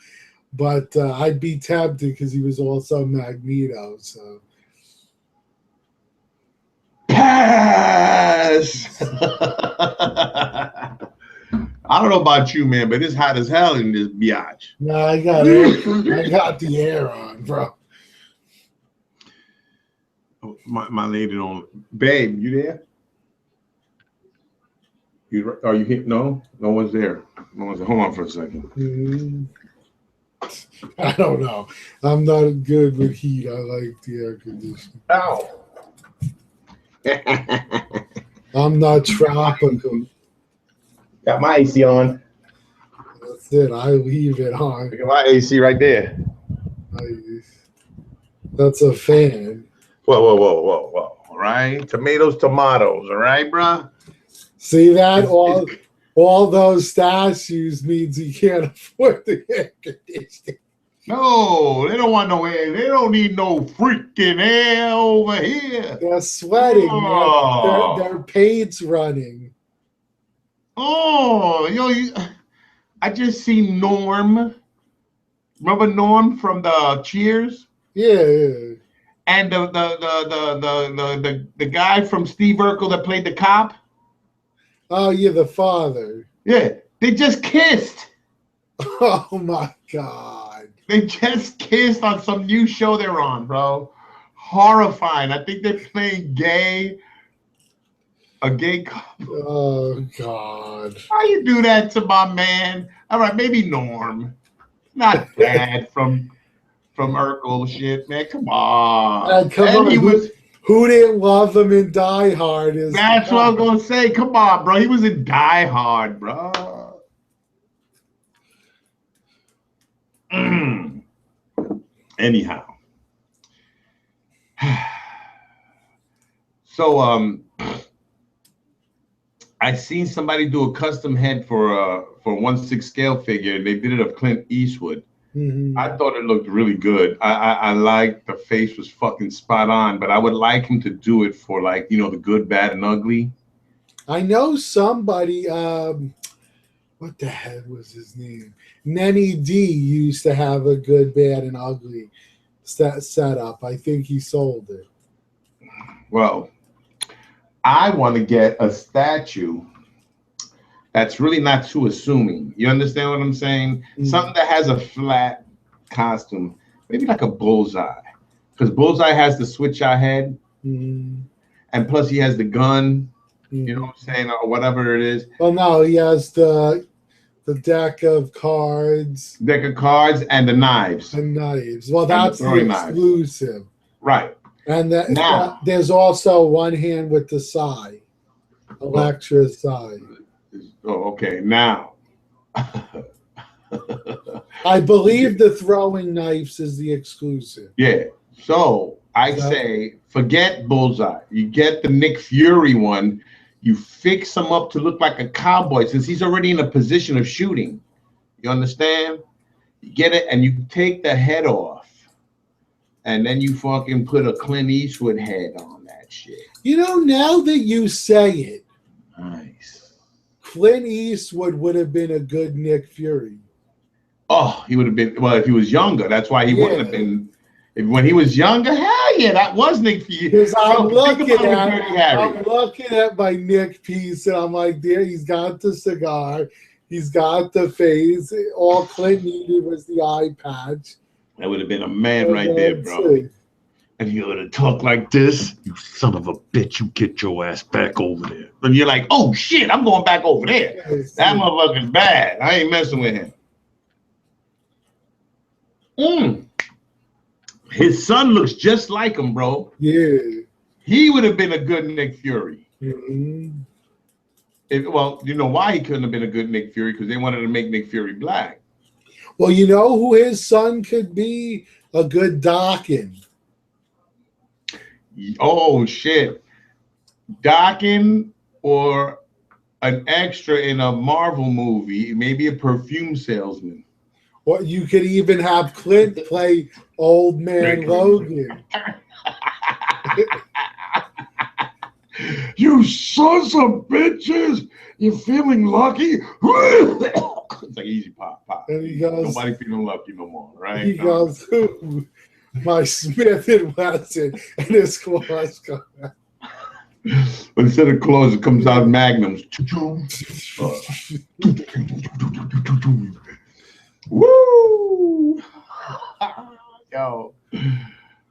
but I'd be tempted because he was also Magneto. So pass. I don't know about you, man, but it's hot as hell in this biatch. No, I got the air on, bro. My lady don't. Babe, you there? Are you here? No one's there. No one's there. Hold on for a second. I don't know. I'm not good with heat. I like the air conditioning. Ow. I'm not tropical. Got my AC on. That's it. I leave it on. Look at my AC right there. That's a fan. Whoa. All right. Tomatoes. All right, bruh. See that? All all those statues means he can't afford the air conditioning. No, they don't want no air. They don't need no freaking air over here. They're sweating. Oh. Their paint's running. Oh, I just seen Norm. Remember Norm from the Cheers? Yeah. And the guy from Steve Urkel that played the cop. Oh yeah, the father. Yeah, they just kissed. Oh my God. They just kissed on some new show they're on, bro. Horrifying. I think they're playing a gay couple. Oh God. How you do that to my man? All right, maybe Norm. Not bad from Urkel shit, man. Come on. He was. Who didn't love him in Die Hard? That's what I'm gonna say. Come on, bro. He was in Die Hard, bro. Anyhow. So I seen somebody do a custom head for 1/6 scale figure. They did it of Clint Eastwood. Mm-hmm. I thought it looked really good. I liked the face was fucking spot on, but I would like him to do it for like, the good, bad, and ugly. I know somebody, what the hell was his name? Nenny D used to have a good, bad, and ugly setup. I think he sold it. Well, I want to get a statue that's really not too assuming. You understand what I'm saying? Mm-hmm. Something that has a flat costume, maybe like a Bullseye, because Bullseye has the switch out head, and plus he has the gun. You know what I'm saying, or whatever it is. Well, no, he has the deck of cards. Deck of cards and the knives. And knives. Well, that's the exclusive. Knives. Right. And there's also one hand with the Psy, Electra Psy. Oh, okay. Now, I believe the throwing knives is the exclusive. Yeah. So I say, forget Bullseye. You get the Nick Fury one. You fix him up to look like a cowboy since he's already in a position of shooting. You understand? You get it, and you take the head off, and then you fucking put a Clint Eastwood head on that shit. Now that you say it, nice. Clint Eastwood would have been a good Nick Fury. Oh, he would have been. Well, if he was younger, that's why he wouldn't have been. When he was younger, hell yeah, that was Nick Fury. Because I'm looking at my Nick piece, and I'm like, there, he's got the cigar, he's got the face. All Clint needed was the eye patch. That would have been a man right there, bro. And you would have talked like this, you son of a bitch, you get your ass back over there. And you're like, oh shit, I'm going back over there. That motherfucker's bad. I ain't messing with him. His son looks just like him, bro. Yeah. He would have been a good Nick Fury. Mm-hmm. Well, you know why he couldn't have been a good Nick Fury? Because they wanted to make Nick Fury black. Well, you know who his son could be? A good Dawkins. Oh shit, Dawkins or an extra in a Marvel movie, maybe a perfume salesman. Or you could even have Clint play Old Man Logan. You sons of bitches! You feeling lucky? It's like easy pop. And he goes, nobody feeling lucky no more, right? He goes, my Smith and Wesson, and his claws come out. But instead of claws, it comes out magnums. Woo! Yo.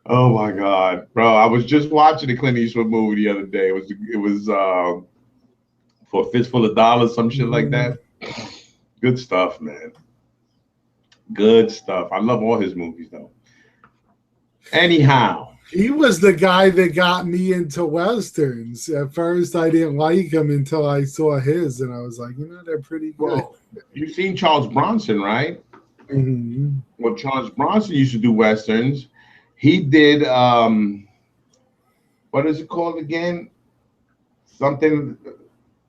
Oh my God, bro! I was just watching the Clint Eastwood movie the other day. It was for a fistful of dollars, some shit like that. Good stuff, man. Good stuff. I love all his movies though. Anyhow, he was the guy that got me into Westerns. At first, I didn't like him until I saw his, and I was like, they're pretty good. Well, you've seen Charles Bronson, right? Mm-hmm. Well, Charles Bronson used to do Westerns. He did, what is it called again? Something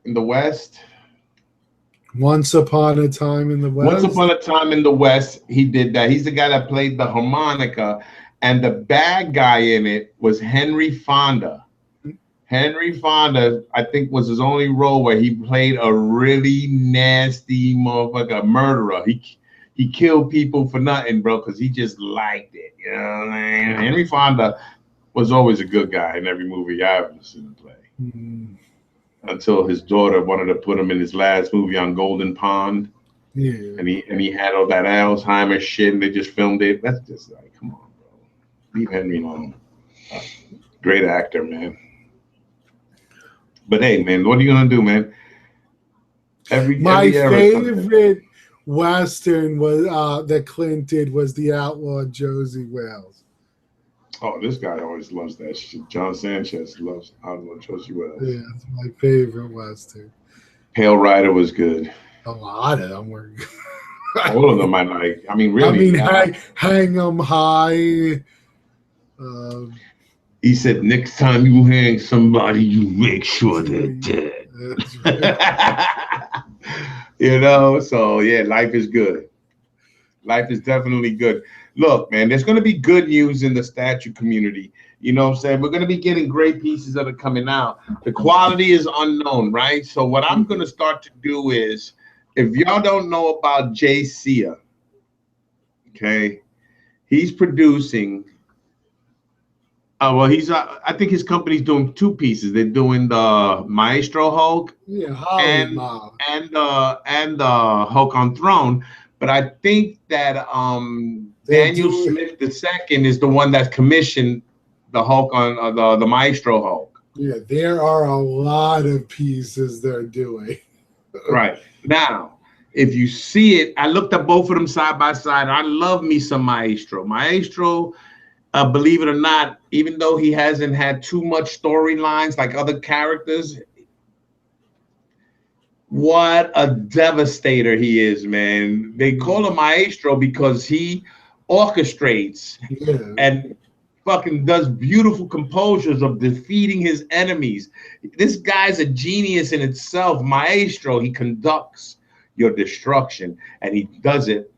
in the West. Once Upon a Time in the West. Once Upon a Time in the West, he did that. He's the guy that played the harmonica, and the bad guy in it was Henry Fonda. Henry Fonda, I think, was his only role where he played a really nasty motherfucker, a murderer. He killed people for nothing, bro, because he just liked it. You know what I mean? Henry Fonda was always a good guy in every movie I ever seen him play. Mm. Until his daughter wanted to put him in his last movie on Golden Pond. Yeah. And he had all that Alzheimer's shit, and they just filmed it. That's just like, come on, bro. Leave Henry alone. Great actor, man. But hey, man, what are you gonna do, man? My favorite Western was that Clint did was The Outlaw Josie Wales. Oh, this guy always loves that shit. John Sanchez loves Outlaw Josie Wales. Yeah, it's my favorite Western. Pale Rider was good. A lot of them were good. All of them I like. I mean, really. Hang 'em High. He said, next time you hang somebody, you make sure they're dead. Right. You know, so yeah, life is good. Life is definitely good. Look, man, there's going to be good news in the statue community. You know what I'm saying? We're going to be getting great pieces that are coming out. The quality is unknown, right? So what I'm going to start to do is, if y'all don't know about Jay Sia, okay, he's producing. Well, I think his company's doing two pieces. They're doing the Maestro Hulk, and the Hulk on Throne. But I think that Daniel Smith II is the one that's commissioned the Hulk on the Maestro Hulk. Yeah, there are a lot of pieces they're doing. Right. Now, if you see it, I looked at both of them side by side. I love me some Maestro. Maestro, believe it or not, even though he hasn't had too much storylines like other characters, what a devastator he is, man. They call him Maestro because he orchestrates and fucking does beautiful composures of defeating his enemies. This guy's a genius in itself. Maestro, he conducts your destruction, and he does it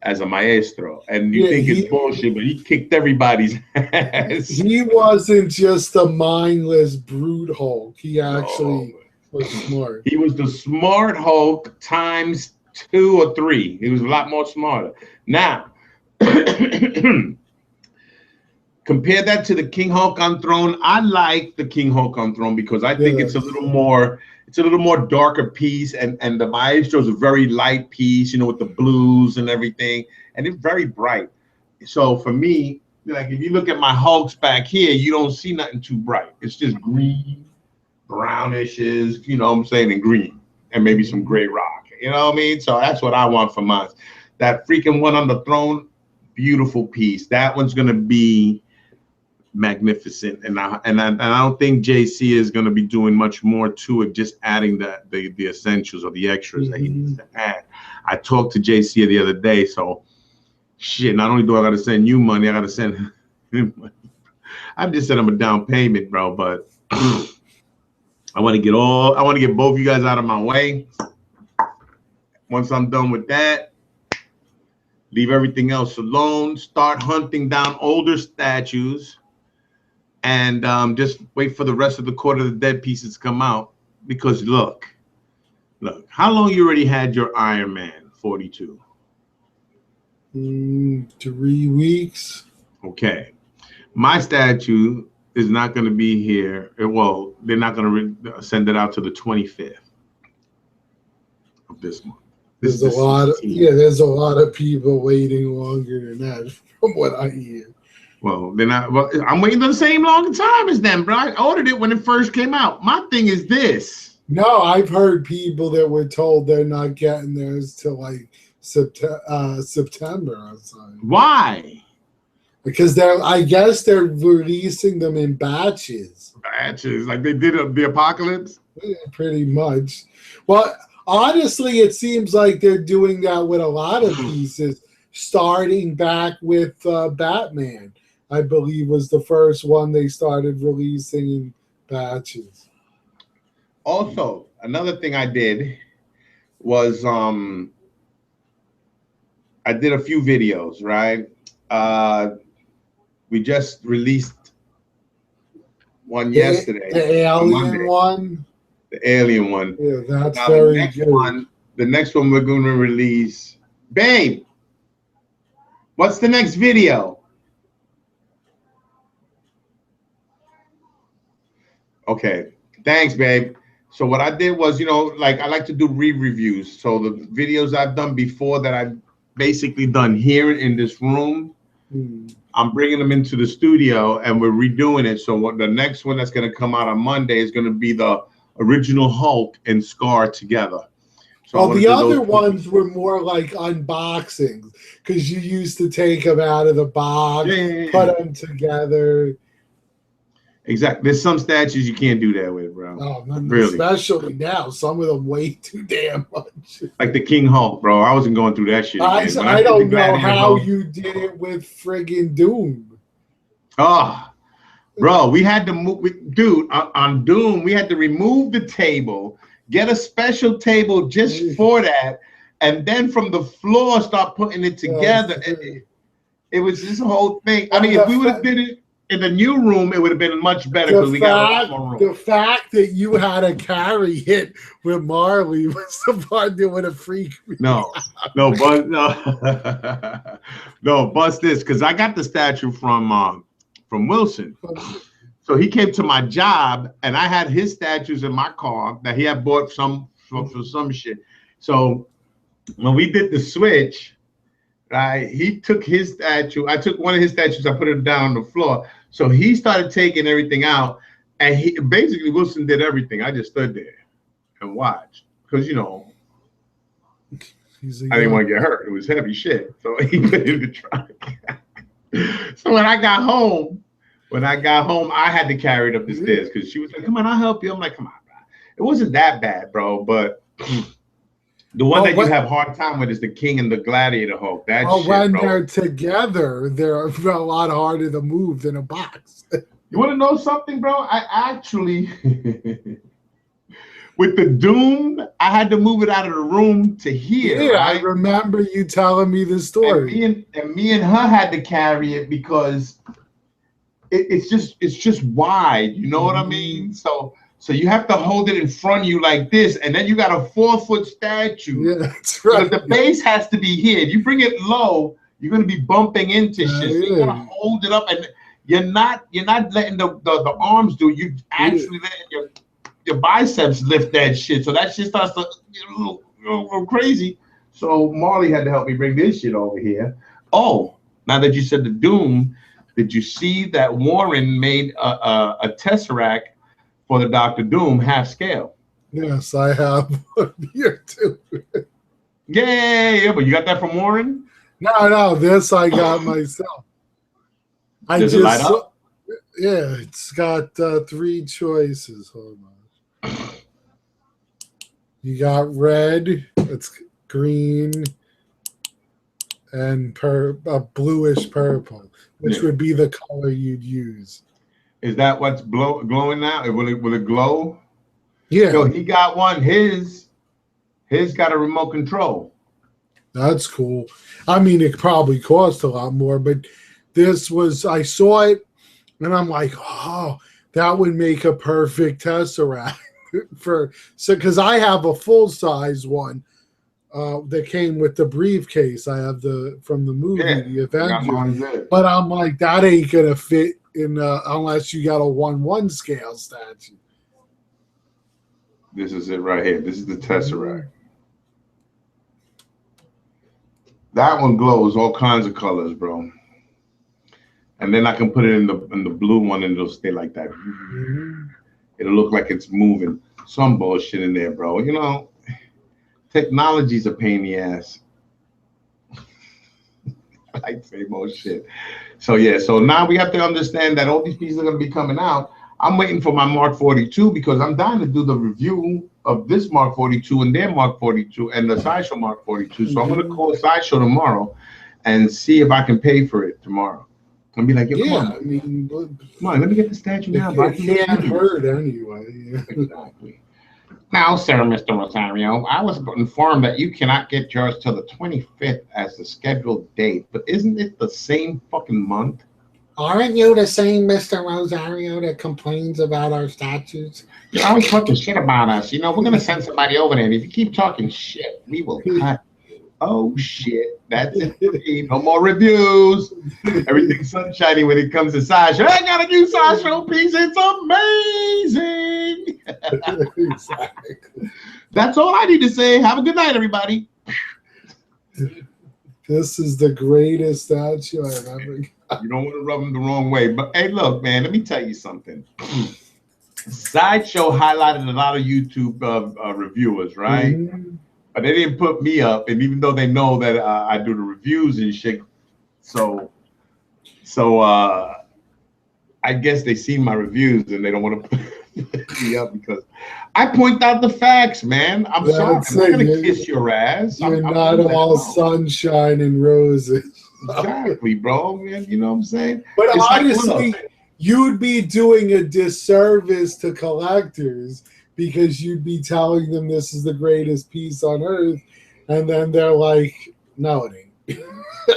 as a maestro. And you think it's bullshit, but he kicked everybody's ass. He wasn't just a mindless brute Hulk. He actually was smart. He was the smart Hulk times 2 or 3. He was a lot more smarter. Now, compare that to the King Hulk on Throne. I like the King Hulk on Throne because I think it's a little more darker piece, and the Maestro is a very light piece, you know, with the blues and everything, and it's very bright. So for me, like, if you look at my Hulks back here, you don't see nothing too bright. It's just green, brownishes, you know what I'm saying, and green, and maybe some gray rock. You know what I mean? So that's what I want for mine. That freaking one on the throne, beautiful piece. That one's gonna be magnificent, and I don't think JC is going to be doing much more to it, just adding the essentials or the extras that he needs to add. I talked to JC the other day, so shit, not only do I got to send you money, I got to send him money. I just sent him a down payment, bro, but I want to get both of you guys out of my way. Once I'm done with that, leave everything else alone, start hunting down older statues, and just wait for the rest of the Court of the Dead pieces to come out. Because look, how long you already had your Iron Man 42? 3 weeks. Okay. My statue is not going to be here. Well, they're not going to send it out to the 25th of this month. There's a lot of people waiting longer than that, from what I hear. Well, they're not. Well, I'm waiting the same long time as them, bro. I ordered it when it first came out. My thing is this. No, I've heard people that were told they're not getting theirs till like September or something. Why? Because I guess they're releasing them in batches. Batches, like they did the Apocalypse? Yeah, pretty much. Well, honestly, it seems like they're doing that with a lot of pieces, starting back with Batman. I believe was the first one they started releasing in batches. Also, another thing I did was I did a few videos, right? We just released one yesterday, the alien one. The alien one. Yeah, that's now, very good. The next one we're going to release, babe. What's the next video? Okay, thanks, babe. So what I did was, you know, like I like to do re-reviews. So the videos I've done before that I've basically done here in this room, I'm bringing them into the studio and we're redoing it. So what the next one that's going to come out on Monday is going to be the original Hulk and Scar together. So the other ones were more like unboxings because you used to take them out of the box, put them together. Exactly. There's some statues you can't do that with, bro. Oh, really? Especially now, some of them way too damn much. Like the King Hulk, bro. I wasn't going through that shit. I don't know how you did it with friggin' Doom. Oh, bro, we had to move. Dude, on Doom, we had to remove the table, get a special table just for that, and then from the floor start putting it together. It was this whole thing. I mean, if we would have did it in the new room, it would have been much better because we got a lot more room. The fact that you had to carry it with Marley was the part that would have freaked me out. No, bust this, because I got the statue from Wilson. So he came to my job, and I had his statues in my car that he had bought for some shit. So when we did the switch, right, he took his statue. I took one of his statues. I put it down on the floor. So he started taking everything out, and he basically Wilson did everything. I just stood there and watched because I didn't want to get hurt. It was heavy shit. So he put it in the trunk. So when I got home, I had to carry it up the stairs because she was like, "Come on, I'll help you." I'm like, "Come on, bro." It wasn't that bad, bro, but. The one that you have hard time with is the King and the Gladiator Hulk. That shit, when bro. They're together, they're a lot harder to move than a box. You want to know something, bro? I actually, with the Doom, I had to move it out of the room to here. Yeah, right? I remember you telling me the story. And me and her had to carry it because it's just wide. You know what I mean? So you have to hold it in front of you like this, and then you got a 4-foot statue. Yeah, that's right. So the base has to be here. If you bring it low, you're gonna be bumping into shit. So you gotta hold it up, and you're not letting the arms do it. You actually letting your biceps lift that shit. So that shit starts to go crazy. So Marley had to help me bring this shit over here. Oh, now that you said the Doom, did you see that Warren made a Tesseract for the Dr. Doom half scale? Yes, I have one here too. Yeah, but you got that from Warren? No, this I got myself. Does it light up? Yeah, it's got 3 choices. Hold on. You got red, it's green, and a bluish purple, which would be the color you'd use. Is that what's glowing now? Will it glow? Yeah. So he got one. His got a remote control. That's cool. I mean, it probably cost a lot more, but this was, I saw it and I'm like, oh, that would make a perfect Tesseract because I have a full size one that came with the briefcase. I have from the movie, The Avengers. But I'm like, that ain't gonna fit in unless you got a 1/1 scale statue. This is it right here. This is the Tesseract. That one glows all kinds of colors, bro. And then I can put it in the blue one, and it'll stay like that. It'll look like it's moving. Some bullshit in there, bro. You know, technology's a pain in the ass. I like to say more shit. So yeah, so now we have to understand that all these pieces are going to be coming out. I'm waiting for my Mark 42 because I'm dying to do the review of this Mark 42 and their Mark 42 and the Sideshow Mark 42. So I'm going to call Sideshow tomorrow and see if I can pay for it tomorrow. And be like, come on, I mean, come on, let me get the statue now. It can't hurt anyway. Exactly. Now, sir, Mr. Rosario, I was informed that you cannot get yours till the 25th as the scheduled date, but isn't it the same fucking month? Aren't you the same Mr. Rosario that complains about our statues? You're always talking shit about us. You know, we're going to send somebody over there, and if you keep talking shit, we will cut. Oh, shit. That's it for me. No more reviews. Everything's sunshiny when it comes to Sideshow. I got a new Sideshow piece. It's amazing. Exactly. That's all I need to say. Have a good night, everybody. This is the greatest statue I've ever got. You don't want to rub them the wrong way. But, hey, look, man, let me tell you something. Sideshow highlighted a lot of YouTube reviewers, right? Mm-hmm. But they didn't put me up, and even though they know that I do the reviews and shit, so I guess they seen my reviews and they don't want to put me up because I point out the facts, man. I'm sorry, I'm not gonna kiss your ass. You're not all sunshine and roses. Exactly, bro. Man, you know what I'm saying? But it's honestly, like, you'd be doing a disservice to collectors because you'd be telling them this is the greatest piece on earth, and then they're like, no, it ain't.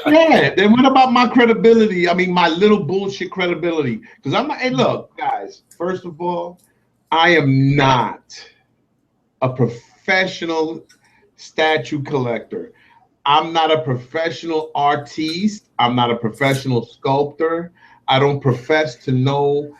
Yeah, then what about my credibility? I mean, my little bullshit credibility. Because I'm not, hey, look, guys, first of all, I am not a professional statue collector. I'm not a professional artiste. I'm not a professional sculptor. I don't profess to know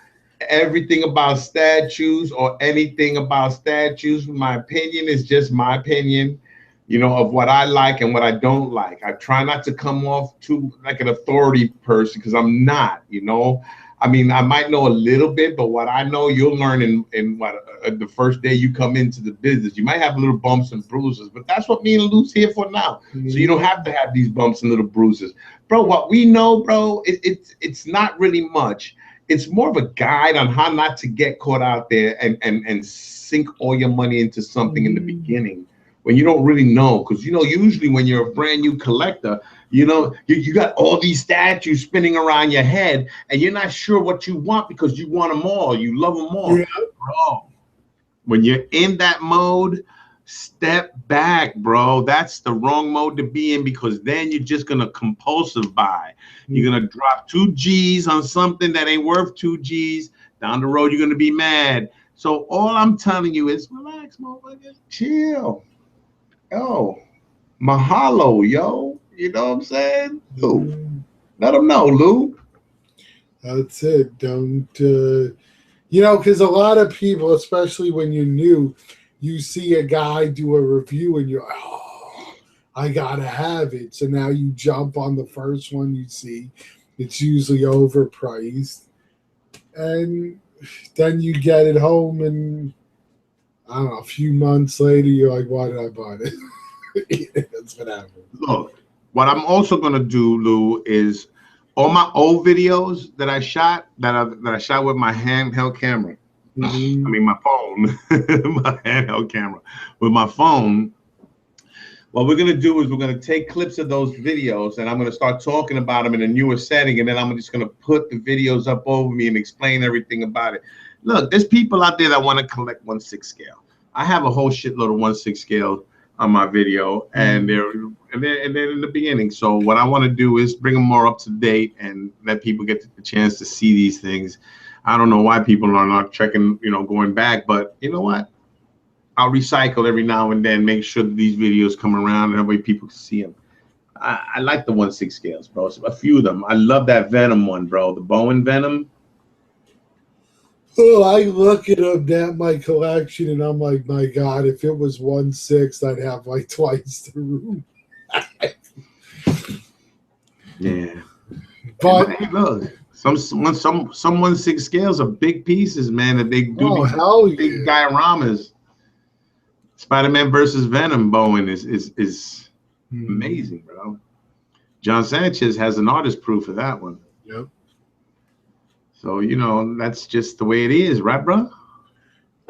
everything about statues or anything about statues. My opinion is just my opinion, you know, of what I like and what I don't like. I try not to come off too like an authority person because I'm not, you know. I mean, I might know a little bit, but what I know, you'll learn in what the first day you come into the business. You might have little bumps and bruises, but that's what me and Lou's here for now. Mm-hmm. So you don't have to have these bumps and little bruises, bro. What we know, bro, it's not really much. It's more of a guide on how not to get caught out there and sink all your money into something in the beginning when you don't really know. Because, you know, usually when you're a brand new collector, you know, you got all these statues spinning around your head and you're not sure what you want because you want them all. You love them all. Yeah. Bro, when you're in that mode, step back, bro. That's the wrong mode to be in because then you're just going to compulsive buy. You're going to drop 2 G's on something that ain't worth 2 G's. Down the road, you're going to be mad. So all I'm telling you is relax, motherfucker. Chill. Yo, mahalo, yo. You know what I'm saying? Lou. Let them know, Lou. That's it. Don't, you know, because a lot of people, especially when you're new, you see a guy do a review and you're like, oh, I gotta have it. So now you jump on the first one you see. It's usually overpriced. And then you get it home and I don't know, a few months later, you're like, why did I buy it? That's what happened. Look, what I'm also gonna do, Lou, is all my old videos that I shot, that I shot with my handheld camera. Mm-hmm. I mean, my phone, my handheld camera. With my phone, what we're going to do is we're going to take clips of those videos and I'm going to start talking about them in a newer setting. And then I'm just going to put the videos up over me and explain everything about it. Look, there's people out there that want to collect 1/6 scale. I have a whole shitload of 1/6 scale on my video, and they're in the beginning. So what I want to do is bring them more up to date and let people get the chance to see these things. I don't know why people are not checking, you know, going back, but you know what? I'll recycle every now and then, make sure that these videos come around and that way people can see them. I like the 1/6 scales, bro. So a few of them. I love that Venom one, bro. The Bowen Venom. Oh, I look at my collection and I'm like, my God, if it was 1/6, I'd have like twice the room. Yeah. But hey, look. Some 1/6 scales are big pieces, man. That they do these big dioramas. Spider-Man versus Venom Bowen is amazing, bro. John Sanchez has an artist proof of that one. Yep. So you know that's just the way it is, right, bro?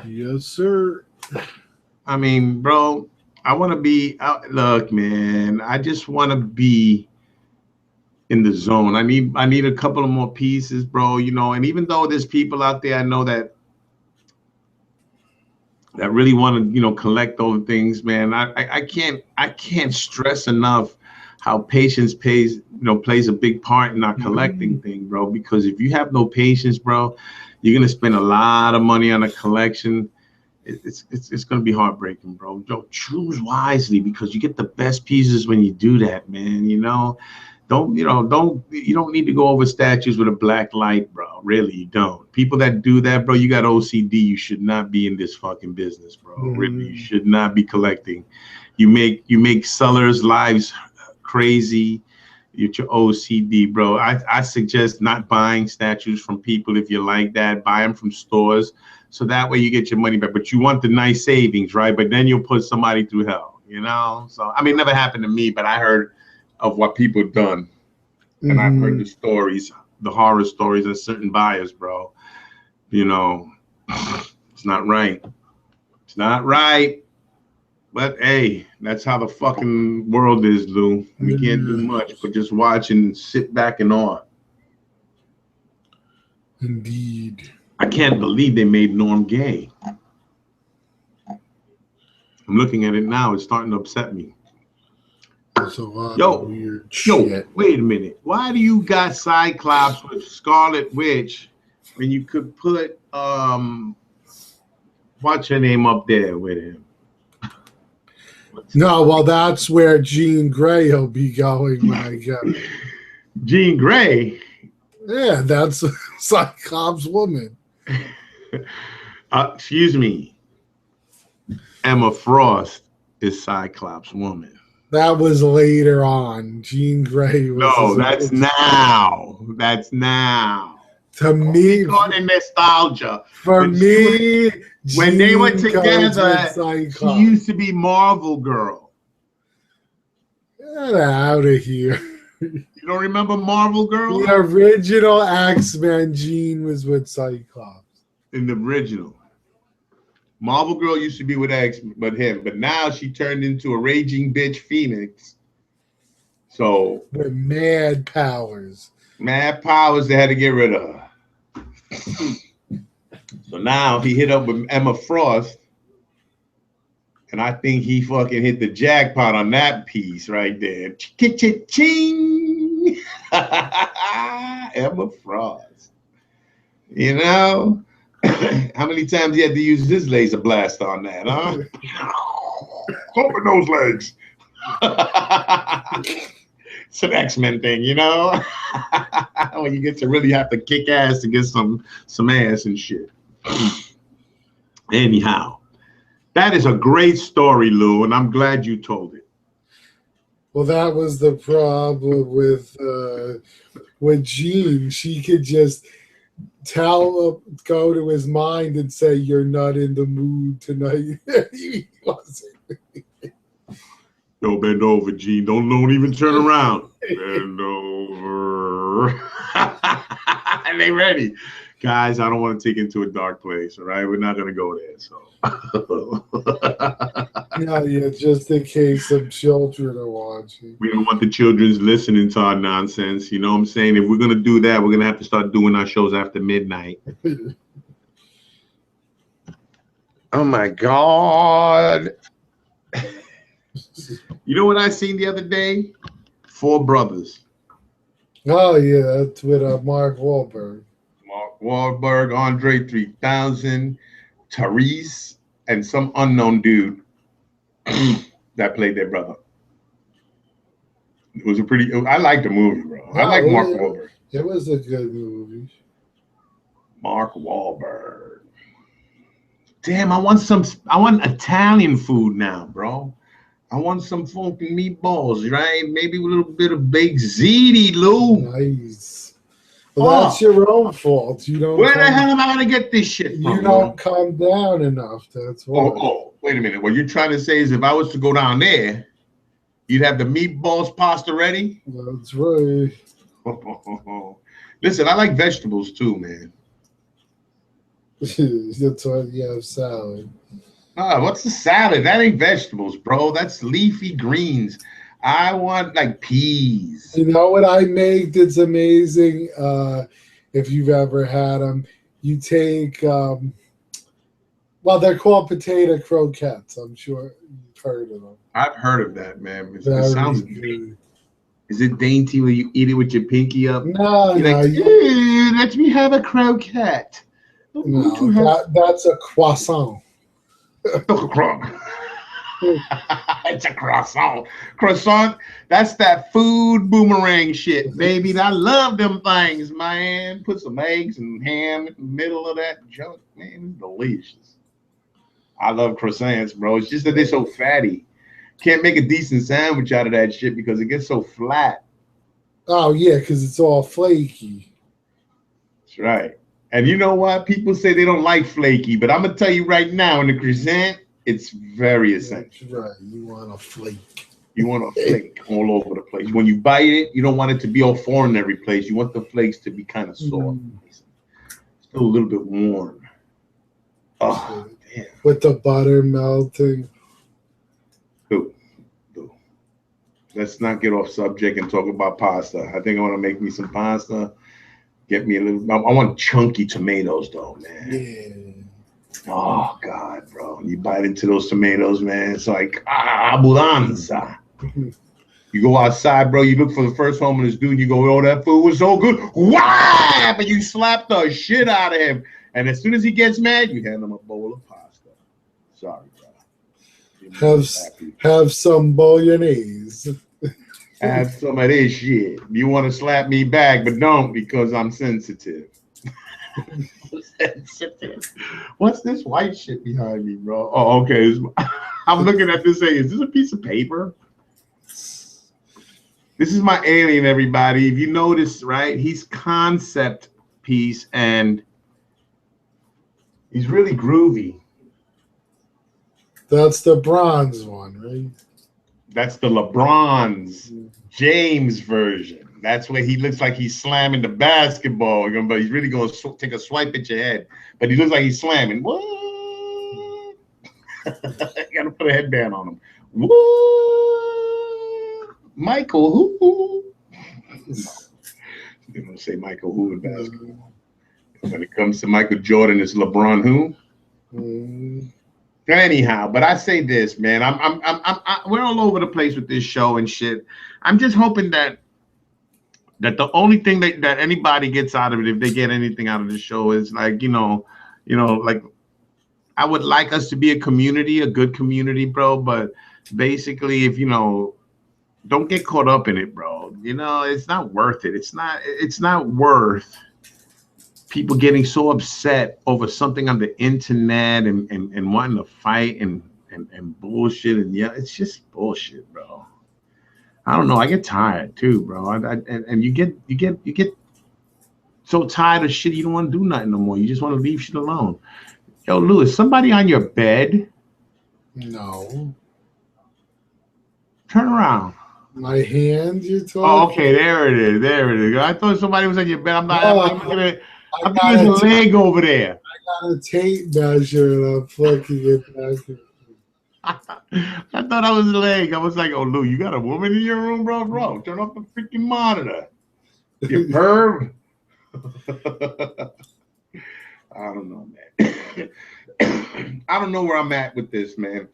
Yes, sir. I mean, bro, I want to be out. Look, man, I just want to be in the zone. I need a couple of more pieces, bro. You know, and even though there's people out there, I know that that really want to, collect those things, man. I can't stress enough how patience plays a big part in our collecting thing, bro. Because if you have no patience, bro, you're gonna spend a lot of money on a collection. It's gonna be heartbreaking, bro. Choose wisely, because you get the best pieces when you do that, man. You don't need to go over statues with a black light, bro. Really, you don't. People that do that, bro, you got OCD. You should not be in this fucking business, bro. Really, you should not be collecting. You make sellers' lives crazy. You're your OCD, bro. I suggest not buying statues from people if you like that. Buy them from stores, so that way you get your money back. But you want the nice savings, right? But then you'll put somebody through hell, So I mean, it never happened to me, but I heard of what people have done, and I've heard the stories, the horror stories of certain buyers, bro. It's not right. It's not right. But hey, that's how the fucking world is, Lou. We can't do much but just watch and sit back in awe. Indeed. I can't believe they made Norm gay. I'm looking at it now. It's starting to upset me. There's a lot of weird shit. Wait a minute. Why do you got Cyclops with Scarlet Witch when you could put what's her name up there with him? No, well, that's where Jean Grey will be going when I get it. Jean Grey? Yeah, that's Cyclops woman. Excuse me. Emma Frost is Cyclops woman. That was later on. Jean Grey was. No, that's now. That's now. To me, call it nostalgia. For me, when they were together, she used to be Marvel Girl. Get out of here. You don't remember Marvel Girl? The original X-Men Jean was with Cyclops. In the original. Marvel Girl used to be with him, but now she turned into a raging bitch Phoenix. So with mad powers. Mad powers they had to get rid of her. So now he hit up with Emma Frost, and I think he fucking hit the jackpot on that piece right there. Ching! Emma Frost. How many times you had to use this laser blast on that, huh? Open those legs. It's an X-Men thing, when you get to really have to kick ass to get some ass and shit. Anyhow, that is a great story, Lou, and I'm glad you told it. Well, that was the problem with Jean. She could just go to his mind and say, "You're not in the mood tonight." He wasn't. Yo, bend over, Gene. Don't even turn around. Bend over. And they ready. Guys, I don't want to take it into a dark place, all right? We're not going to go there, so. Yeah, just in case some children are watching. We don't want the children listening to our nonsense. You know what I'm saying? If we're going to do that, we're going to have to start doing our shows after midnight. Oh, my God. You know what I seen the other day? 4 Brothers. Oh, yeah, that's with Mark Wahlberg. Mark Wahlberg, Andre 3000, Therese, and some unknown dude that played their brother. It was I liked the movie, bro. I like Mark Wahlberg. It was a good movie. Mark Wahlberg. Damn, I want Italian food now, bro. I want some funky meatballs, right? Maybe a little bit of baked ziti, Lou. Nice. Well, that's your own fault. You don't. Where the hell am I gonna get this shit from? You don't calm down enough. That's why. Oh, wait a minute. What you're trying to say is, if I was to go down there, you'd have the meatballs pasta ready? That's right. Listen, I like vegetables too, man. That's why you have salad. What's the salad? That ain't vegetables, bro. That's leafy greens. I want like peas. You know what I make that's amazing? If you've ever had them, you take what Well, they're called potato croquettes. I'm sure you've heard of them. I've heard of that, man. It Very sounds good. Is it dainty when you eat it with your pinky up? No, You're no. Like, let me have a croquette. No, that's a croissant. It's a croissant. Croissant, that's that food boomerang shit, baby. I love them things, man. Put some eggs and ham in the middle of that junk, man. It's delicious. I love croissants, bro. It's just that they're so fatty. Can't make a decent sandwich out of that shit because it gets so flat. Oh, yeah, because it's all flaky. That's right. And you know what? People say they don't like flaky, but I'm going to tell you right now, in the croissant, it's very essential. Right. You want a flake. You want a flake all over the place. When you bite it, you don't want it to be all foreign every place. You want the flakes to be kind of soft. Still a little bit warm. Oh, damn. With the butter melting. Dude. Let's not get off subject and talk about pasta. I think I want to make me some pasta. Get me a little. I want chunky tomatoes, though, man. Yeah. Oh God, bro! You bite into those tomatoes, man. It's like abundanza. You go outside, bro. You look for the first homeless dude. You go, "Oh, that food was so good!" Wow! But you slap the shit out of him, and as soon as he gets mad, you hand him a bowl of pasta. Sorry, bro. Have some bolognese. Have some of this shit. You want to slap me back, but don't because I'm sensitive. What's this white shit behind me, bro? Oh, okay. I'm looking at this saying, is this a piece of paper? This is my alien, everybody. If you notice, right, he's concept piece and he's really groovy. That's the bronze one, right? That's the LeBron's James version. That's where he looks like he's slamming the basketball, but he's really going to take a swipe at your head. But he looks like he's slamming. What? You got to put a headband on him. What? Michael who? They're going to say Michael who in basketball. When it comes to Michael Jordan, it's LeBron who? Anyhow, but I say this, man. We're all over the place with this show and shit. I'm just hoping that the only thing that anybody gets out of it, if they get anything out of the show, is like, like I would like us to be a community, a good community, bro. But basically, if don't get caught up in it, bro. It's not worth it. It's not worth people getting so upset over something on the internet and wanting to fight and bullshit. And yeah, it's just bullshit, bro. I don't know. I get tired too, bro. And you get so tired of shit. You don't want to do nothing no more. You just want to leave shit alone. Yo, Lewis, somebody on your bed? No. Turn around. My hand, you're talking? Oh, okay. There it is. There it is. I thought somebody was on your bed. I'm not. No, I'm looking at. I think there's a leg over there. I got a tape measure and I'm fucking it back. I thought I was a leg. I was like, oh, Lou, you got a woman in your room, bro? Bro, turn off the freaking monitor. You perv. I don't know, man. I don't know where I'm at with this, man.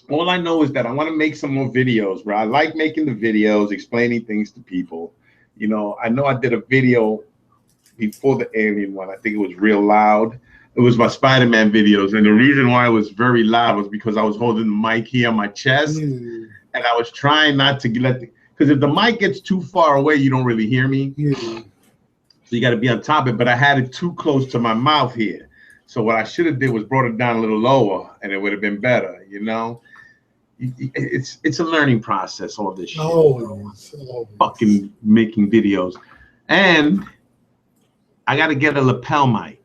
All I know is that I want to make some more videos, bro. I like making the videos, explaining things to people. I know I did a video before the alien one. I think it was real loud. It was my Spider-Man videos, and the reason why it was very loud was because I was holding the mic here on my chest, and I was trying not to because if the mic gets too far away, you don't really hear me. So you got to be on top of it. But I had it too close to my mouth here, so what I should have did was brought it down a little lower, and it would have been better. It's a learning process. All this shit, fucking making videos, and I got to get a lapel mic.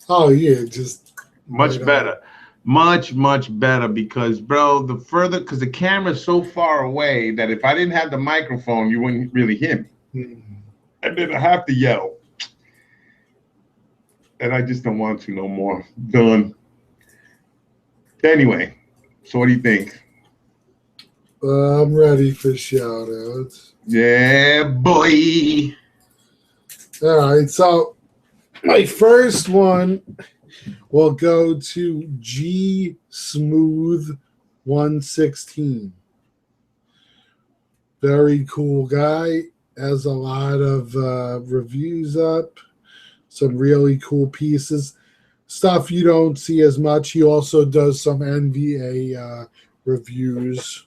Oh yeah, just much better, much better, because bro, because the camera's so far away that if I didn't have the microphone, you wouldn't really hear me. And then I have to yell, and I just don't want to no more. Done. Anyway, so what do you think? I'm ready for shout outs. Yeah, boy. All right, so my first one We'll go to G Smooth 116. Very cool guy. Has a lot of reviews up. Some really cool pieces. Stuff you don't see as much. He also does some NVA reviews.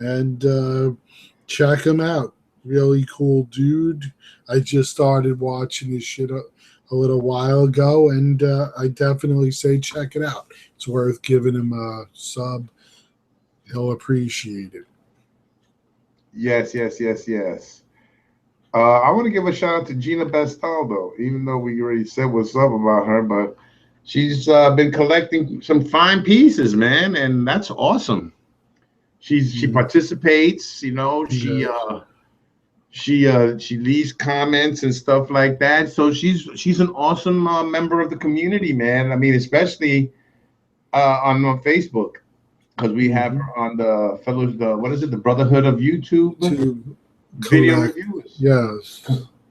And check him out. Really cool dude. I just started watching his shit a little while ago, and I definitely say check it out. It's worth giving him a sub. He'll appreciate it. Yes. I want to give a shout out to Gina Bastaldo, even though we already said what's up about her, but she's been collecting some fine pieces, man, and that's awesome. She participates, you know. She leaves comments and stuff like that. So she's an awesome member of the community, man. I mean, especially on Facebook, because we have her on the what is it, the Brotherhood of YouTube video reviews. Yes.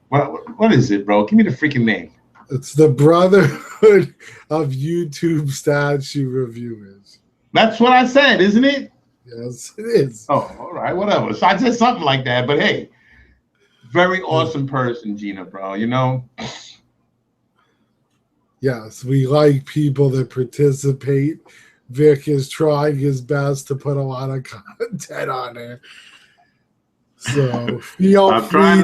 What is it, bro? Give me the freaking name. It's the Brotherhood of YouTube statue reviewers. That's what I said, isn't it? Yes, it is. Oh, all right, whatever. So I said something like that, but hey, very awesome person, Gina, bro. You know. Yes, we like people that participate. Vic is trying his best to put a lot of content on there. So feel free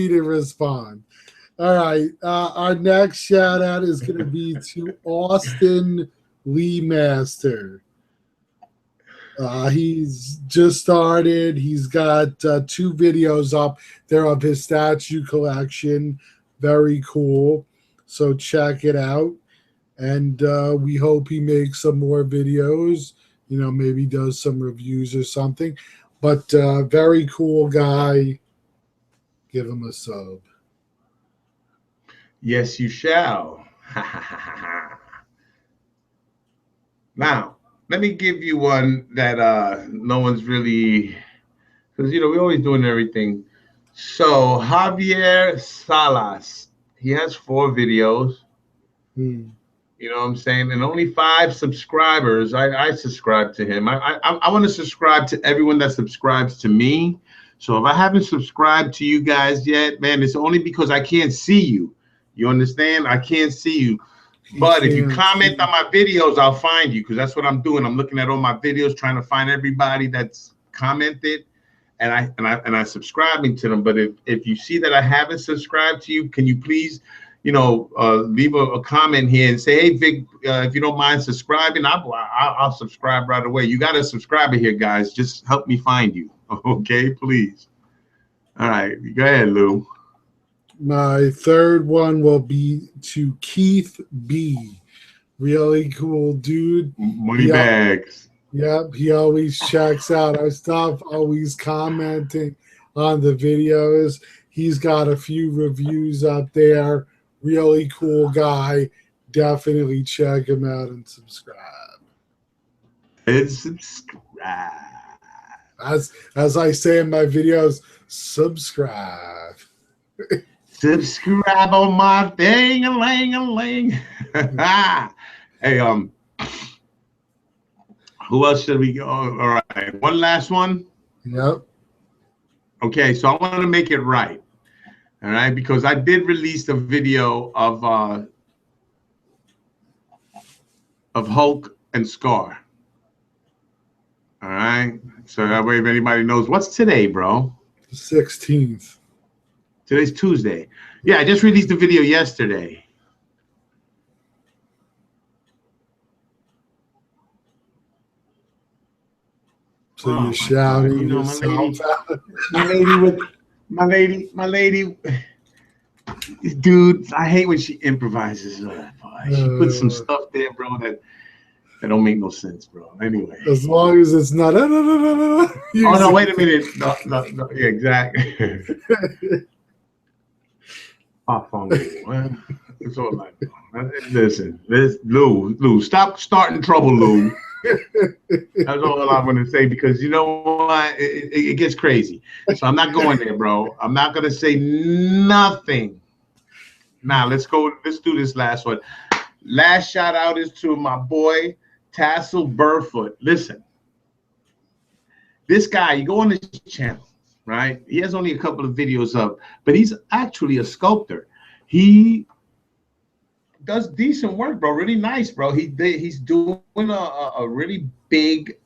to respond. All right. Our next shout out is going to be to Austin Lee Master. He's just started. He's got 2 videos up there of his statue collection. Very cool. So check it out. And we hope he makes some more videos. You know, maybe does some reviews or something. But very cool guy. Give him a sub. Yes, you shall. Now, let me give you one that no one's really, because, you know, we're always doing everything. So Javier Salas, he has 4 videos. You know what I'm saying? And only 5 subscribers. I subscribe to him. I want to subscribe to everyone that subscribes to me. So if I haven't subscribed to you guys yet, man, it's only because I can't see you. You understand? I can't see you. But if you comment on my videos, I'll find you, because that's what I'm doing. I'm looking at all my videos, trying to find everybody that's commented, and I subscribing to them. But if you see that I haven't subscribed to you, can you please, you know, leave a comment here and say, hey, Vic, if you don't mind subscribing, I'll subscribe right away. You got a subscriber here, guys. Just help me find you. Okay, please. All right, go ahead, Lou. My third one will be to Keith B. Really cool dude. Money bags. Yep, he always checks out our stuff, always commenting on the videos. He's got a few reviews up there. Really cool guy. Definitely check him out and subscribe. And subscribe. As I say in my videos, subscribe. Subscribe on my thing-a-ling-a-ling. Hey, who else should we go? All right, one last one. Yep. Okay, so I want to make it right. All right, because I did release a video of Hulk and Scar. All right, so that way if anybody knows, what's today, bro? The 16th. Today's Tuesday. Yeah, I just released the video yesterday. So you're shouting, you know, yourself out. my lady. Dude, I hate when she improvises. She puts some stuff there, bro, that don't make no sense, bro. Anyway, as long as it's not. Oh no! Wait a minute. No. Yeah, exactly. It's all like, listen, Lou, stop starting trouble, Lou. That's all I want to say, because you know what, it gets crazy. So I'm not going there, bro. I'm not gonna say nothing Now let's go. Let's do this last one. Last shout out is to my boy Tassel Burfoot. Listen, this guy, you go on his channel, right? He has only a couple of videos up, but he's actually a sculptor. He does decent work, bro. Really nice, bro. He's doing a really big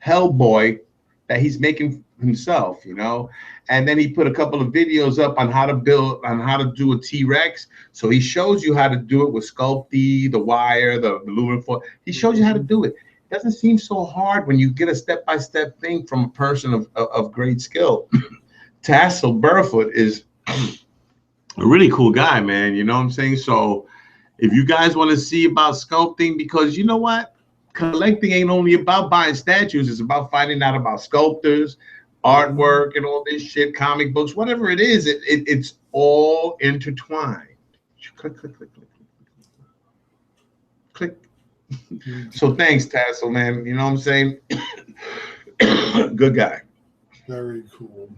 Hellboy that he's making himself, you know. And then he put a couple of videos up on how to build, on how to do a T-Rex. So he shows you how to do it with Sculpey, the wire, the aluminum foil. He shows you how to do it. It doesn't seem so hard when you get a step-by-step thing from a person of great skill. Tassel Burfoot is a really cool guy, man. You know what I'm saying? So if you guys want to see about sculpting, because you know what? Collecting ain't only about buying statues. It's about finding out about sculptors, artwork, and all this shit, comic books, whatever it is. It's all intertwined. Click, click, click, click, click. So thanks, Tassel, man. You know what I'm saying? Good guy. Very cool.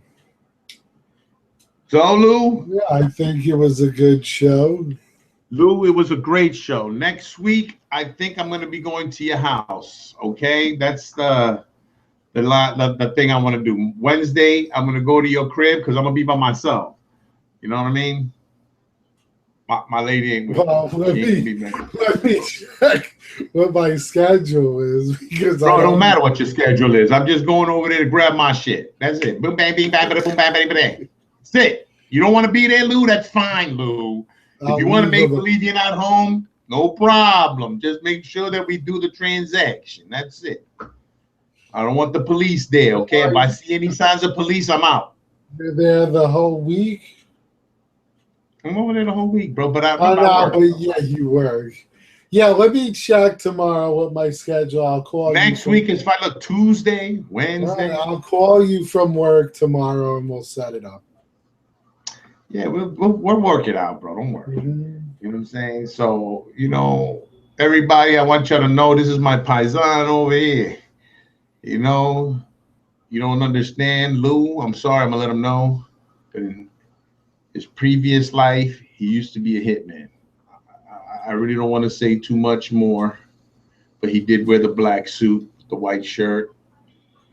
So, Lou? Yeah, I think it was a good show. Lou, it was a great show. Next week, I think I'm going to be going to your house. Okay, that's the thing I want to do. Wednesday, I'm going to go to your crib because I'm going to be by myself. You know what I mean? My lady ain't with me. Let me check what my schedule is, because bro, it don't matter what your schedule is. I'm just going over there to grab my shit. That's it. Boom, bang, bing, bang, boom, bang, bang, bang. That's it. You don't want to be there, Lou? That's fine, Lou. If you want to make believe you're not home, no problem. Just make sure that we do the transaction. That's it. I don't want the police there, okay? If I see any signs of police, I'm out. You're there the whole week? I'm over there the whole week, bro. But yeah, you work. Yeah, let me check tomorrow with my schedule. I'll call next you. Next week is fine. Look, Tuesday, Wednesday. I'll call you from work tomorrow and we'll set it up. Yeah, we'll work it out, bro. Don't worry. Mm-hmm. You know what I'm saying? So, you know, everybody, I want y'all to know this is my paisan over here. You know, you don't understand Lou. I'm sorry, I'm going to let him know. In his previous life, he used to be a hitman. I really don't want to say too much more, but he did wear the black suit, the white shirt.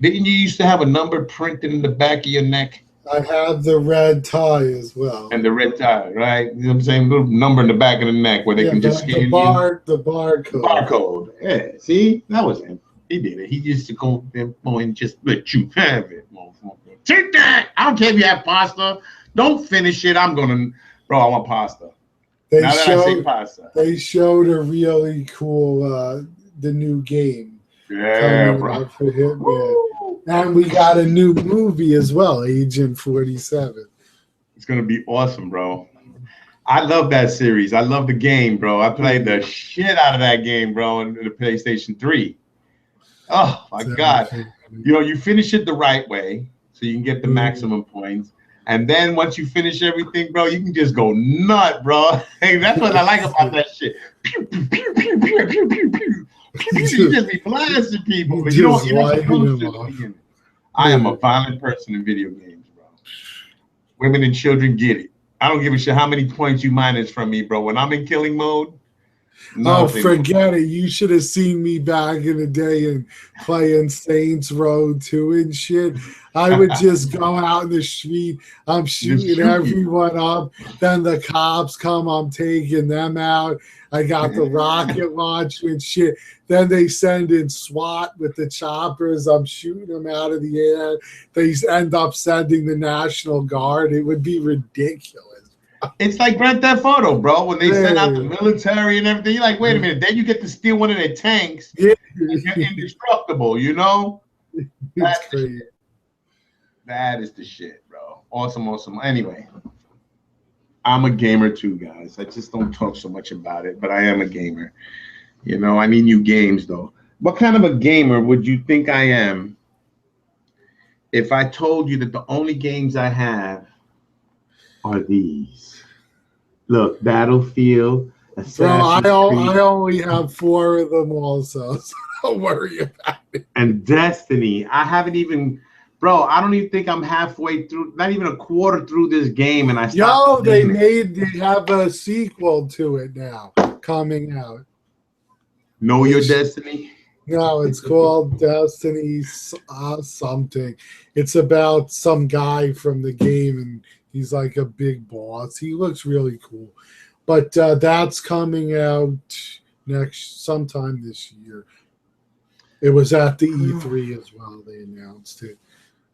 Didn't you used to have a number printed in the back of your neck? I have the red tie as well. And the red tie, right? You know what I'm saying? A little number in the back of the neck where they can just scan you. The barcode. Barcode. Yeah, see? That was him. He did it. He used to go there and just let you have it. Take that! I don't care if you have pasta. Don't finish it. I'm going to... Bro, I want pasta. Now that I say pasta. They showed a really cool, the new game. Yeah, bro. For Hitman. And we got a new movie as well, Agent 47. It's going to be awesome, bro. I love that series. I love the game, bro. I played the shit out of that game, bro, in the PlayStation 3. Oh, my God. You know, you finish it the right way so you can get the maximum points. And then once you finish everything, bro, you can just go nut, bro. Hey, that's what I like about that shit. Pew, pew, pew, pew, pew, pew, pew, pew. You just be blasting people. But you don't supposed to. I am a violent person in video games, bro. Women and children get it. I don't give a shit how many points you minus from me, bro. When I'm in killing mode, nothing. Oh, forget it. You should have seen me back in the day and playing Saints Row 2 and shit. I would just go out in the street. I'm shooting everyone up. Then the cops come. I'm taking them out. I got the rocket launcher and shit. Then they send in SWAT with the choppers. I'm shooting them out of the air. They end up sending the National Guard. It would be ridiculous. It's like Grand Theft Auto, bro. When they send out the military and everything, you're like, wait a minute. Then you get to steal one of their tanks. Yeah. And you're indestructible, you know? That's crazy. That is the shit, bro. Awesome, awesome. Anyway, I'm a gamer too, guys. I just don't talk so much about it, but I am a gamer. You know, I need new games, though. What kind of a gamer would you think I am if I told you that the only games I have are these? Look, Battlefield, Assassin's Creed. I only have 4 of them also, so don't worry about it. And Destiny. I haven't even Bro, I don't even think I'm halfway through, not even a quarter through this game, and I Yo, stopped. they have a sequel to it now coming out. Know Your Destiny? No, it's called Destiny something. It's about some guy from the game, and he's like a big boss. He looks really cool. But that's coming out sometime this year. It was at the E3 as well. They announced it.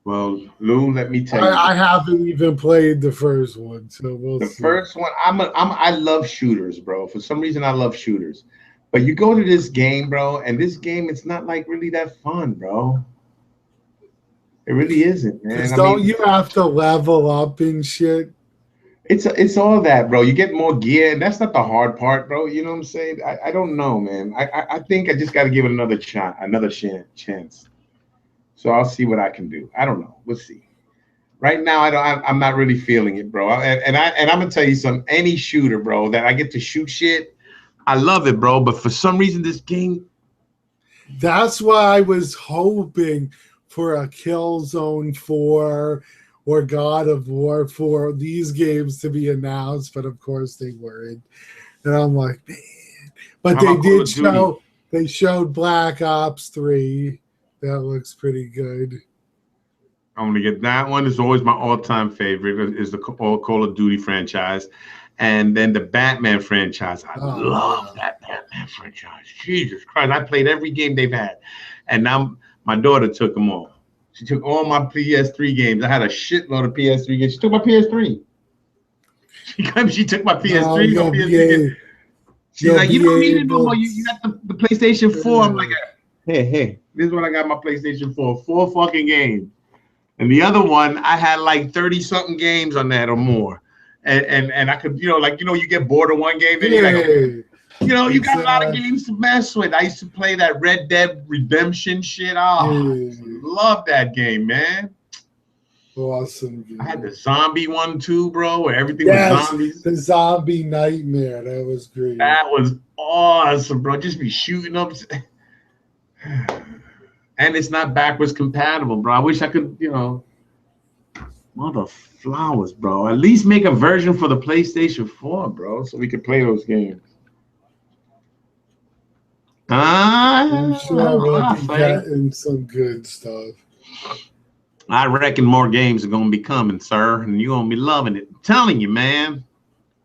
Well, Lou, let me tell you. I haven't even played the first one, so we'll see. The first one, I love shooters, bro. For some reason, I love shooters. But you go to this game, bro, and this game, it's not like really that fun, bro. It really isn't, man. Don't you have to level up and shit? It's all that, bro. You get more gear, and that's not the hard part, bro. You know what I'm saying? I don't know, man. I think I just got to give it another shot, another chance. So I'll see what I can do. I don't know. We'll see. Right now, I'm not really feeling it, bro. And I'm gonna tell you something. Any shooter, bro, that I get to shoot shit, I love it, bro. But for some reason, this game. That's why I was hoping for a Killzone 4 or God of War for these games to be announced, but of course they weren't. And I'm like, man. But they did show. They showed Black Ops 3. That looks pretty good. I'm gonna get that one. Is always my all-time favorite. Is the Call of Duty franchise, and then the Batman franchise. I love that Batman franchise. Jesus Christ! I played every game they've had, and now my daughter took them all. She took all my PS3 games. I had a shitload of PS3 games. She took my PS3. She took my PS3. My PS3 She's like, you don't need it no more. You got the PlayStation 4. I'm like, hey, this is what I got my PlayStation 4. 4 fucking games. And the other one, I had like 30-something games on that or more. And I could, you get bored of one game, then you got a lot of games to mess with. I used to play that Red Dead Redemption shit. Love that game, man. Awesome game. I had the zombie one too, bro, where everything was zombies. The zombie nightmare. That was great. That was awesome, bro. Just be shooting up. And it's not backwards compatible, bro. I wish I could, mother flowers, bro. At least make a version for the PlayStation 4, bro, so we could play those games. I'm sure we'll be getting some good stuff. I reckon more games are going to be coming, sir, and you're going to be loving it. I'm telling you, man.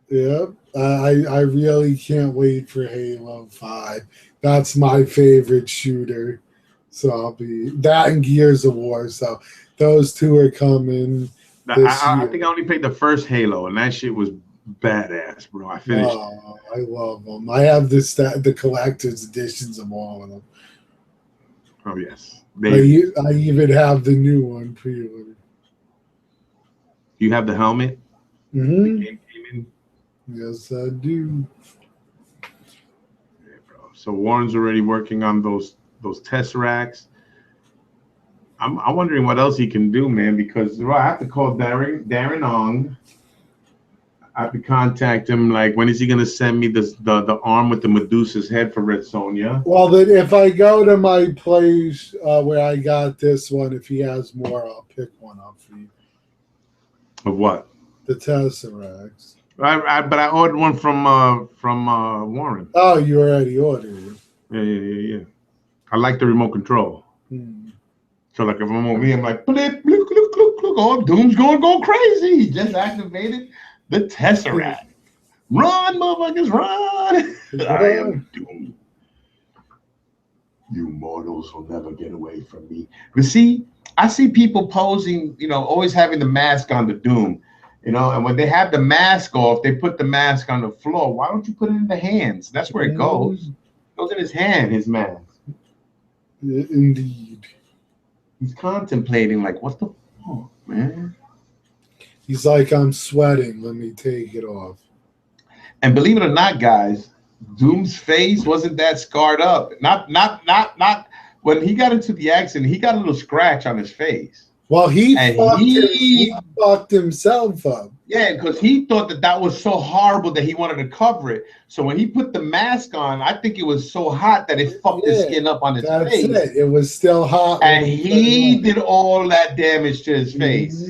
Yep. I really can't wait for Halo 5. That's my favorite shooter. So I'll be that and Gears of War. So those two are coming. I think I only played the first Halo, and that shit was badass, bro. I finished. Oh, I love them. I have the collector's editions of all of them. Oh yes, I even have the new one pre-ordered. You have the helmet? Mm-hmm. The game came in? Yes, I do. Yeah, bro. So Warren's already working on those Tesseracts. I'm wondering what else he can do, man, because I have to call Darren Ong. I have to contact him. Like, when is he going to send me the arm with the Medusa's head for Red Sonja? Well, then if I go to my place where I got this one, if he has more, I'll pick one up for you. Of what? The Tesseracts. But I ordered one from Warren. Oh, you already ordered it. Yeah. I like the remote control. So like if I'm over here, I'm like, blip, look, oh, Doom's going to go crazy. He just activated the Tesseract. Run, motherfuckers, run. I am Doom. You mortals will never get away from me. But see, I see people posing, always having the mask on the Doom. And when they have the mask off, they put the mask on the floor. Why don't you put it in the hands? That's where it goes. It goes in his hand, his mask. Indeed. He's contemplating, like, what the fuck, man? He's like, I'm sweating. Let me take it off. And believe it or not, guys, Doom's face wasn't that scarred up. Not when he got into the accident, he got a little scratch on his face. Well, he and fucked himself up. Yeah, because he thought that was so horrible that he wanted to cover it. So when he put the mask on, I think it was so hot that it fucked his skin up on his face. That's it. It was still hot. And he did all that damage to his face.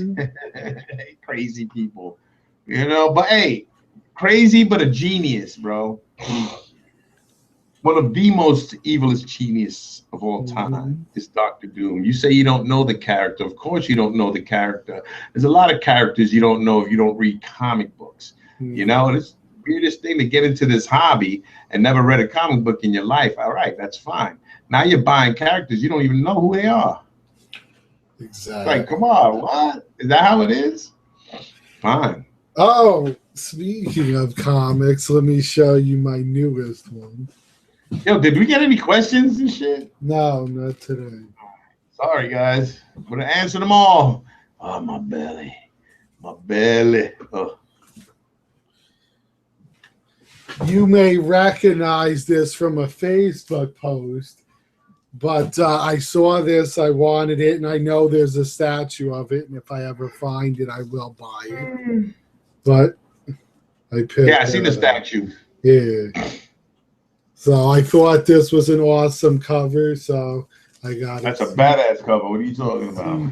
Crazy people. You know, but hey, crazy but a genius, bro. One of the most evilest genius of all time is Dr. Doom. You say you don't know the character. Of course you don't know the character. There's a lot of characters you don't know if you don't read comic books. You know, it's the weirdest thing to get into this hobby and never read a comic book in your life. All right, that's fine. Now you're buying characters. You don't even know who they are. Exactly. Like, come on, what? Is that how it is? Fine. Oh, speaking of comics, let me show you my newest one. Yo, did we get any questions and shit? No, not today. Sorry, guys. I'm going to answer them all. Oh, my belly. My belly. Oh. You may recognize this from a Facebook post, but I saw this, I wanted it, and I know there's a statue of it, and if I ever find it, I will buy it. But I picked I seen the statue. Yeah. So I thought this was an awesome cover, so I got it. That's a badass cover. What are you talking about?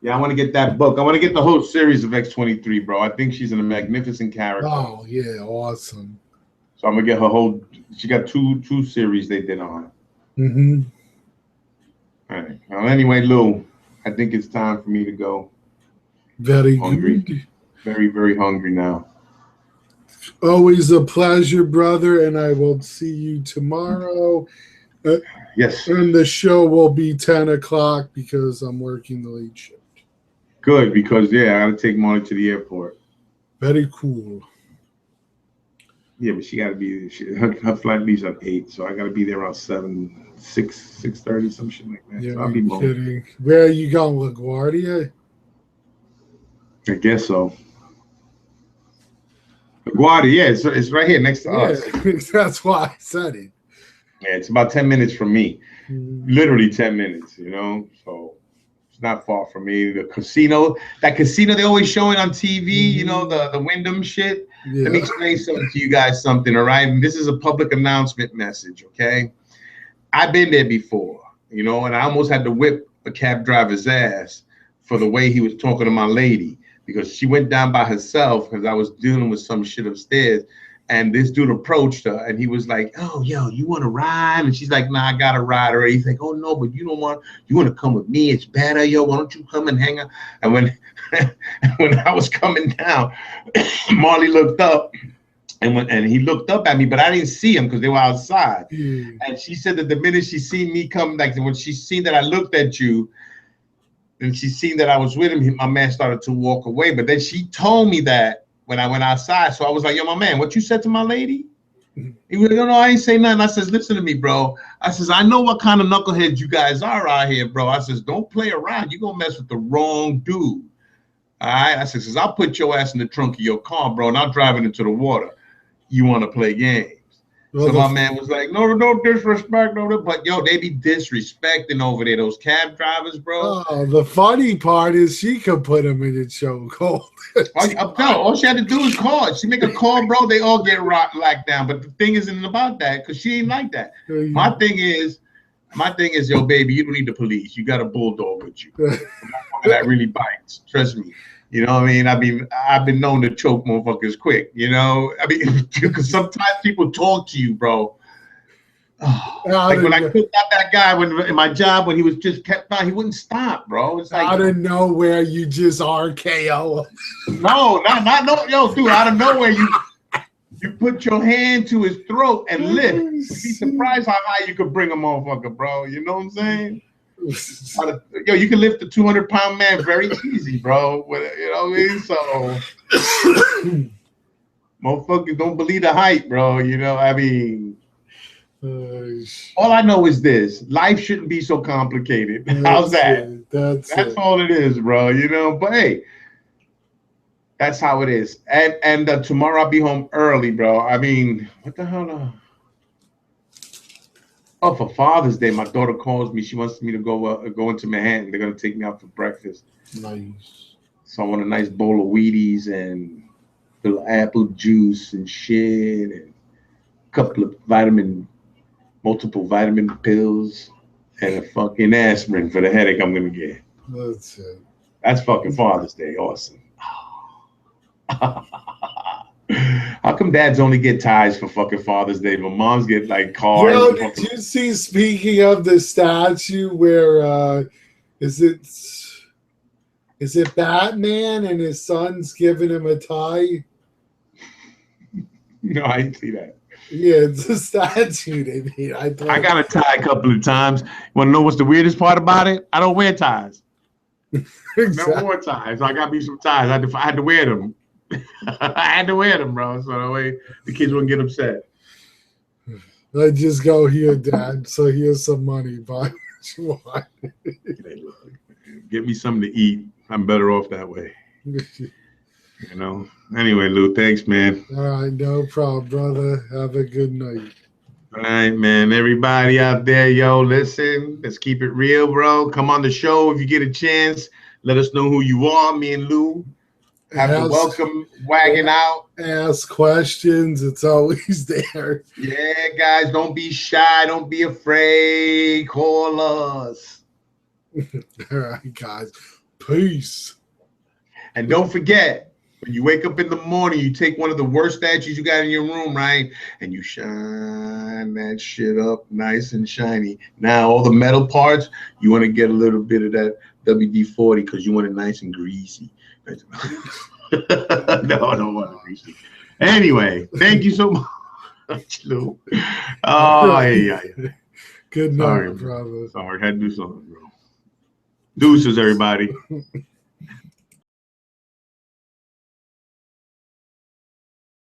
Yeah, I want to get that book. I want to get the whole series of X-23, bro. I think she's a magnificent character. Oh, yeah, awesome. So I'm going to get her whole... She got two series they did on her. All right. Well, anyway, Lou, I think it's time for me to go. Very hungry. good. Very, very hungry now. Always a pleasure, brother, and I will see you tomorrow. Yes. And the show will be 10 o'clock because I'm working the late shift. Good, because, I got to take Molly to the airport. Very cool. Yeah, but she got to be, her flight leaves at 8, so I got to be there around 6:30, some shit like that. Yeah, so I'll be kidding. Where are you going, LaGuardia? I guess so. LaGuardia, it's right here next to us. That's why I said it. Yeah, it's about 10 minutes from me. Literally 10 minutes, you know? So it's not far from me. The casino, that casino they always showing on TV, you know, the Wyndham shit. Let me explain something to you guys, all right? And this is a public announcement message, okay? I've been there before, you know, and I almost had to whip a cab driver's ass for the way he was talking to my lady, because she went down by herself because I was dealing with some shit upstairs. And this dude approached her and he was like, oh, yo, you want to ride? And she's like, nah, I got to ride her. He's like, oh, no, but you want to come with me? It's better, yo. Why don't you come and hang out? And when I was coming down, Marley looked up and he looked up at me, but I didn't see him because they were outside. And she said that the minute she seen me come, like when she seen that I looked at you, and she seen that I was with him, my man started to walk away. But then she told me that when I went outside. So I was like, yo, my man, what you said to my lady? He was like, no, I ain't say nothing. I says, listen to me, bro. I says, I know what kind of knuckleheads you guys are out here, bro. I says, don't play around. You're going to mess with the wrong dude. All right? I says, I'll put your ass in the trunk of your car, bro, and I'll drive it into the water. You want to play games. So my man was like, no disrespect, no, but yo, they be disrespecting over there, those cab drivers, bro. Oh, the funny part is she could put him in the chokehold. All she had to do is call. She make a call, bro, they all get locked down. But the thing isn't about that, because she ain't like that. My thing is, yo, baby, you don't need the police. You got a bulldog with you. That really bites. Trust me. You know what I mean? I've been known to choke motherfuckers quick, you know? I mean, because sometimes people talk to you, bro. Oh, like when I took out that guy in my job, when he was just kept on, he wouldn't stop, bro. It's like out of nowhere, you just RKO. No, yo, dude, out of nowhere, you put your hand to his throat and lift. You'd be surprised how high you could bring a motherfucker, bro. You know what I'm saying? Yo, you can lift a 200-pound man very easy, bro. You know what I mean? So, motherfuckers don't believe the hype, bro. You know, I mean, all I know is this: life shouldn't be so complicated. How's that? That's all it is, bro. You know, but hey, that's how it is. And tomorrow I'll be home early, bro. I mean, what the hell? Oh, for Father's Day, my daughter calls me. She wants me to go into Manhattan. They're gonna take me out for breakfast. Nice. So I want a nice bowl of Wheaties and a little apple juice and shit, and a couple of multiple vitamin pills, and a fucking aspirin for the headache I'm gonna get. That's it. That's fucking Father's Day. Awesome. How come dads only get ties for fucking Father's Day, but moms get like cars? Yo, did you see, speaking of the statue, where is it Batman and his son's giving him a tie? No, I didn't see that. Yeah, it's a statue they made. I got a tie a couple of times. You want to know what's the weirdest part about it? I don't wear ties. Exactly. No more ties. So I got me some ties. I had to wear them. I had to wear them, bro. So that way the kids wouldn't get upset. I just go here, Dad. So here's some money. Buy what you want. Get me something to eat. I'm better off that way. You know. Anyway, Lou, thanks, man. All right, no problem, brother. Have a good night. All right, man. Everybody out there, yo, listen. Let's keep it real, bro. Come on the show if you get a chance. Let us know who you are. Me and Lou have the welcome wagon out. Ask questions. It's always there. Yeah, guys, don't be shy. Don't be afraid. Call us. All right, guys. Peace. And don't forget, when you wake up in the morning, you take one of the worst statues you got in your room, right? And you shine that shit up nice and shiny. Now, all the metal parts, you want to get a little bit of that WD-40 because you want it nice and greasy. No, I don't want it greasy. Anyway, thank you so much, Lou. Oh, yeah. Good night, brother. Sorry, I had to do something, bro. Deuces, everybody.